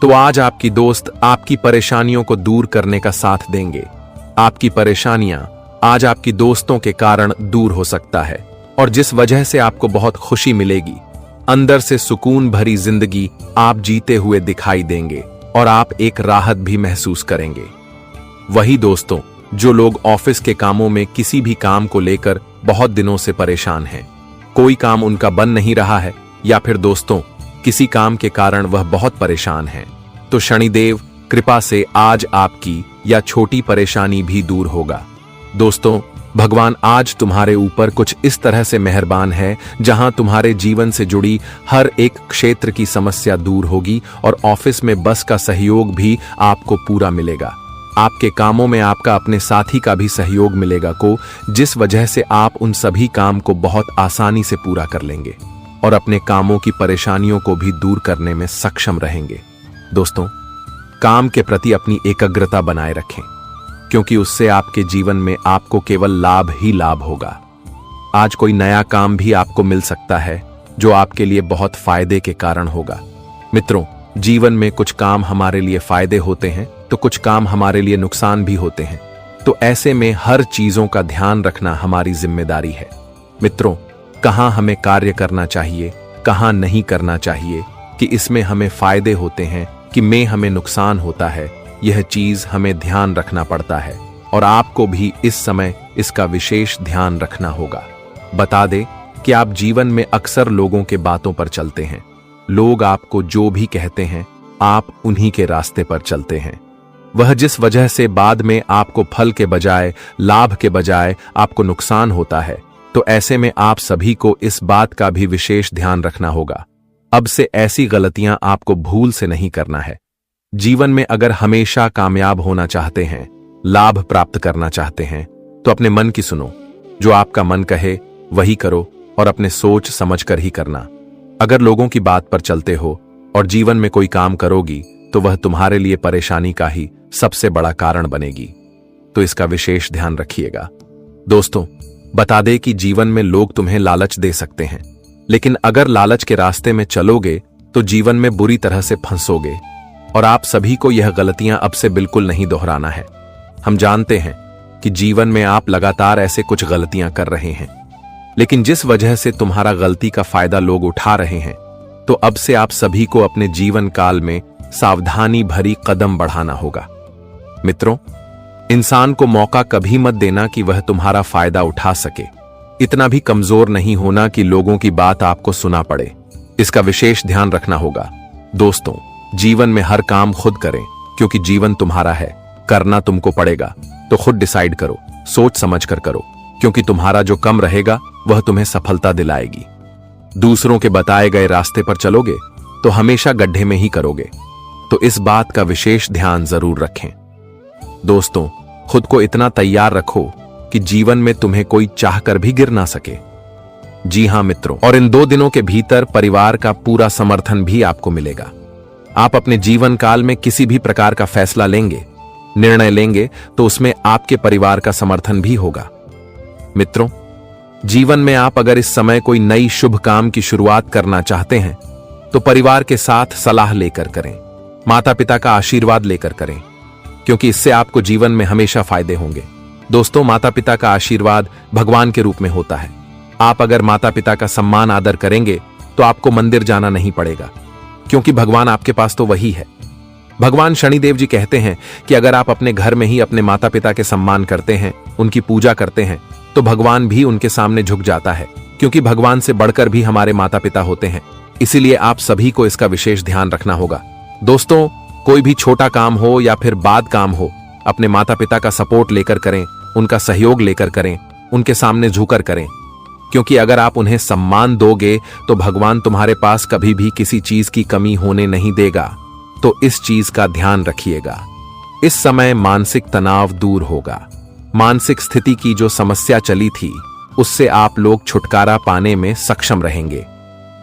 तो आज आपकी दोस्त आपकी परेशानियों को दूर करने का साथ देंगे। आपकी परेशानियां आज आपकी दोस्तों के कारण दूर हो सकता है, और जिस वजह से आपको बहुत खुशी मिलेगी। अंदर से सुकून भरी जिंदगी आप जीते हुए दिखाई देंगे और आप एक राहत भी महसूस करेंगे। वही दोस्तों जो लोग ऑफिस के कामों में किसी भी काम को लेकर बहुत दिनों से परेशान हैं, कोई काम उनका बन नहीं रहा है, या फिर दोस्तों किसी काम के कारण वह बहुत परेशान हैं, तो शनिदेव कृपा से आज आपकी या छोटी परेशानी भी दूर होगा। दोस्तों, भगवान आज तुम्हारे ऊपर कुछ इस तरह से मेहरबान है, जहां तुम्हारे जीवन से जुड़ी हर एक क्षेत्र की समस्या दूर होगी और ऑफिस में बस का सहयोग भी आपको पूरा मिलेगा। आपके कामों में आपका अपने साथी का भी सहयोग मिलेगा जिस वजह से आप उन सभी काम को बहुत आसानी से पूरा कर लेंगे और अपने कामों की परेशानियों को भी दूर करने में सक्षम रहेंगे। दोस्तों, काम के प्रति अपनी एकाग्रता बनाए रखें, क्योंकि उससे आपके जीवन में आपको केवल लाभ ही लाभ होगा। आज कोई नया काम भी आपको मिल सकता है जो आपके लिए बहुत फायदे के कारण होगा। मित्रों, जीवन में कुछ काम हमारे लिए फायदे होते हैं तो कुछ काम हमारे लिए नुकसान भी होते हैं, तो ऐसे में हर चीजों का ध्यान रखना हमारी जिम्मेदारी है। मित्रों, कहां हमें कार्य करना चाहिए, कहां नहीं करना चाहिए, कि इसमें हमें फायदे होते हैं कि में हमें नुकसान होता है, यह चीज हमें ध्यान रखना पड़ता है और आपको भी इस समय इसका विशेष ध्यान रखना होगा। बता दे कि आप जीवन में अक्सर लोगों के बातों पर चलते हैं। लोग आपको जो भी कहते हैं आप उन्हीं के रास्ते पर चलते हैं। वह जिस वजह से बाद में आपको फल के बजाय, लाभ के बजाय आपको नुकसान होता है, तो ऐसे में आप सभी को इस बात का भी विशेष ध्यान रखना होगा। अब से ऐसी गलतियां आपको भूल से नहीं करना है। जीवन में अगर हमेशा कामयाब होना चाहते हैं, लाभ प्राप्त करना चाहते हैं, तो अपने मन की सुनो। जो आपका मन कहे वही करो और अपने सोच समझ कर ही करना। अगर लोगों की बात पर चलते हो और जीवन में कोई काम करोगी तो वह तुम्हारे लिए परेशानी का ही सबसे बड़ा कारण बनेगी, तो इसका विशेष ध्यान रखिएगा। दोस्तों, बता दे कि जीवन में लोग तुम्हें लालच दे सकते हैं, लेकिन अगर लालच के रास्ते में चलोगे तो जीवन में बुरी तरह से फंसोगे, और आप सभी को यह गलतियां अब से बिल्कुल नहीं दोहराना है। हम जानते हैं कि जीवन में आप लगातार ऐसे कुछ गलतियां कर रहे हैं, लेकिन जिस वजह से तुम्हारा गलती का फायदा लोग उठा रहे हैं, तो अब से आप सभी को अपने जीवन काल में सावधानी भरी कदम बढ़ाना होगा। मित्रों, इंसान को मौका कभी मत देना कि वह तुम्हारा फायदा उठा सके। इतना भी कमजोर नहीं होना कि लोगों की बात आपको सुना पड़े, इसका विशेष ध्यान रखना होगा। दोस्तों, जीवन में हर काम खुद करें, क्योंकि जीवन तुम्हारा है, करना तुमको पड़ेगा, तो खुद डिसाइड करो, सोच समझ कर करो, क्योंकि तुम्हारा जो कम रहेगा वह तुम्हें सफलता दिलाएगी। दूसरों के बताए गए रास्ते पर चलोगे तो हमेशा गड्ढे में ही करोगे, तो इस बात का विशेष ध्यान जरूर रखें। दोस्तों, खुद को इतना तैयार रखो कि जीवन में तुम्हें कोई चाहकर भी गिर ना सके। जी हां मित्रों, और इन 2 दिनों के भीतर परिवार का पूरा समर्थन भी आपको मिलेगा। आप अपने जीवन काल में किसी भी प्रकार का फैसला लेंगे, निर्णय लेंगे, तो उसमें आपके परिवार का समर्थन भी होगा। मित्रों, जीवन में आप अगर इस समय कोई नई शुभ काम की शुरुआत करना चाहते हैं तो परिवार के साथ सलाह लेकर करें, माता पिता का आशीर्वाद लेकर करें, क्योंकि इससे आपको जीवन में हमेशा फायदे होंगे। दोस्तों, माता पिता का आशीर्वाद भगवान के रूप में होता है। आप अगर माता पिता का सम्मान आदर करेंगे तो आपको मंदिर जाना नहीं पड़ेगा, क्योंकि भगवान आपके पास तो वही है। भगवान शनिदेव जी कहते हैं कि अगर आप अपने घर में ही अपने माता पिता के सम्मान करते हैं, उनकी पूजा करते हैं, तो भगवान भी उनके सामने झुक जाता है, क्योंकि भगवान से बढ़कर भी हमारे माता पिता होते हैं। इसीलिए आप सभी को इसका विशेष ध्यान रखना होगा। दोस्तों, कोई भी छोटा काम हो या फिर बड़ा काम हो, अपने माता पिता का सपोर्ट लेकर करें, उनका सहयोग लेकर करें, उनके सामने झुककर करें। क्योंकि अगर आप उन्हें सम्मान दोगे तो भगवान तुम्हारे पास कभी भी किसी चीज की कमी होने नहीं देगा। तो इस चीज का ध्यान रखिएगा। इस समय मानसिक तनाव दूर होगा। मानसिक स्थिति की जो समस्या चली थी उससे आप लोग छुटकारा पाने में सक्षम रहेंगे।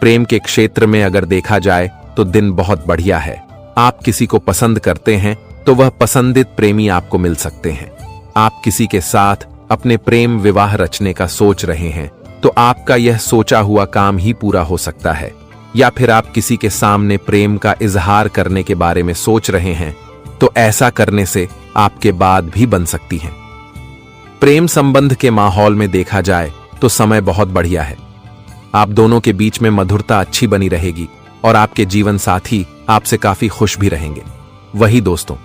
प्रेम के क्षेत्र में अगर देखा जाए तो दिन बहुत बढ़िया है। आप किसी को पसंद करते हैं तो वह पसंदित प्रेमी आपको मिल सकते हैं। आप किसी के साथ अपने प्रेम विवाह रचने का सोच रहे हैं तो आपका यह सोचा हुआ काम ही पूरा हो सकता है। या फिर आप किसी के सामने प्रेम का इजहार करने के बारे में सोच रहे हैं तो ऐसा करने से आपके बात भी बन सकती हैं। प्रेम संबंध के माहौल में देखा जाए तो समय बहुत बढ़िया है। आप दोनों के बीच में मधुरता अच्छी बनी रहेगी और आपके जीवन साथी आपसे काफी खुश भी रहेंगे। वही दोस्तों,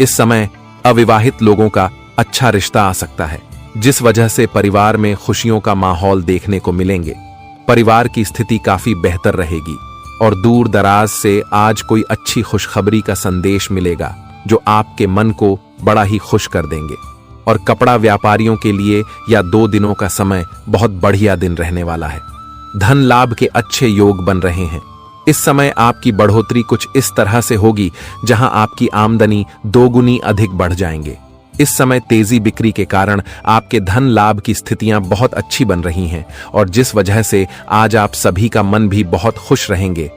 इस समय अविवाहित लोगों का अच्छा रिश्ता आ सकता है, जिस वजह से परिवार में खुशियों का माहौल देखने को मिलेंगे। परिवार की स्थिति काफी बेहतर रहेगी और दूर दराज से आज कोई अच्छी खुशखबरी का संदेश मिलेगा जो आपके मन को बड़ा ही खुश कर देंगे। और कपड़ा व्यापारियों के लिए या 2 दिनों का समय बहुत बढ़िया दिन रहने वाला है। धन लाभ के अच्छे योग बन रहे हैं। इस समय आपकी बढ़ोतरी कुछ इस तरह से होगी जहां आपकी आमदनी 2 गुनी अधिक बढ़ जाएंगे। इस समय तेजी बिक्री के कारण आपके धन लाभ की स्थितियां बहुत अच्छी बन रही हैं और जिस वजह से आज आप सभी का मन भी बहुत खुश रहेंगे।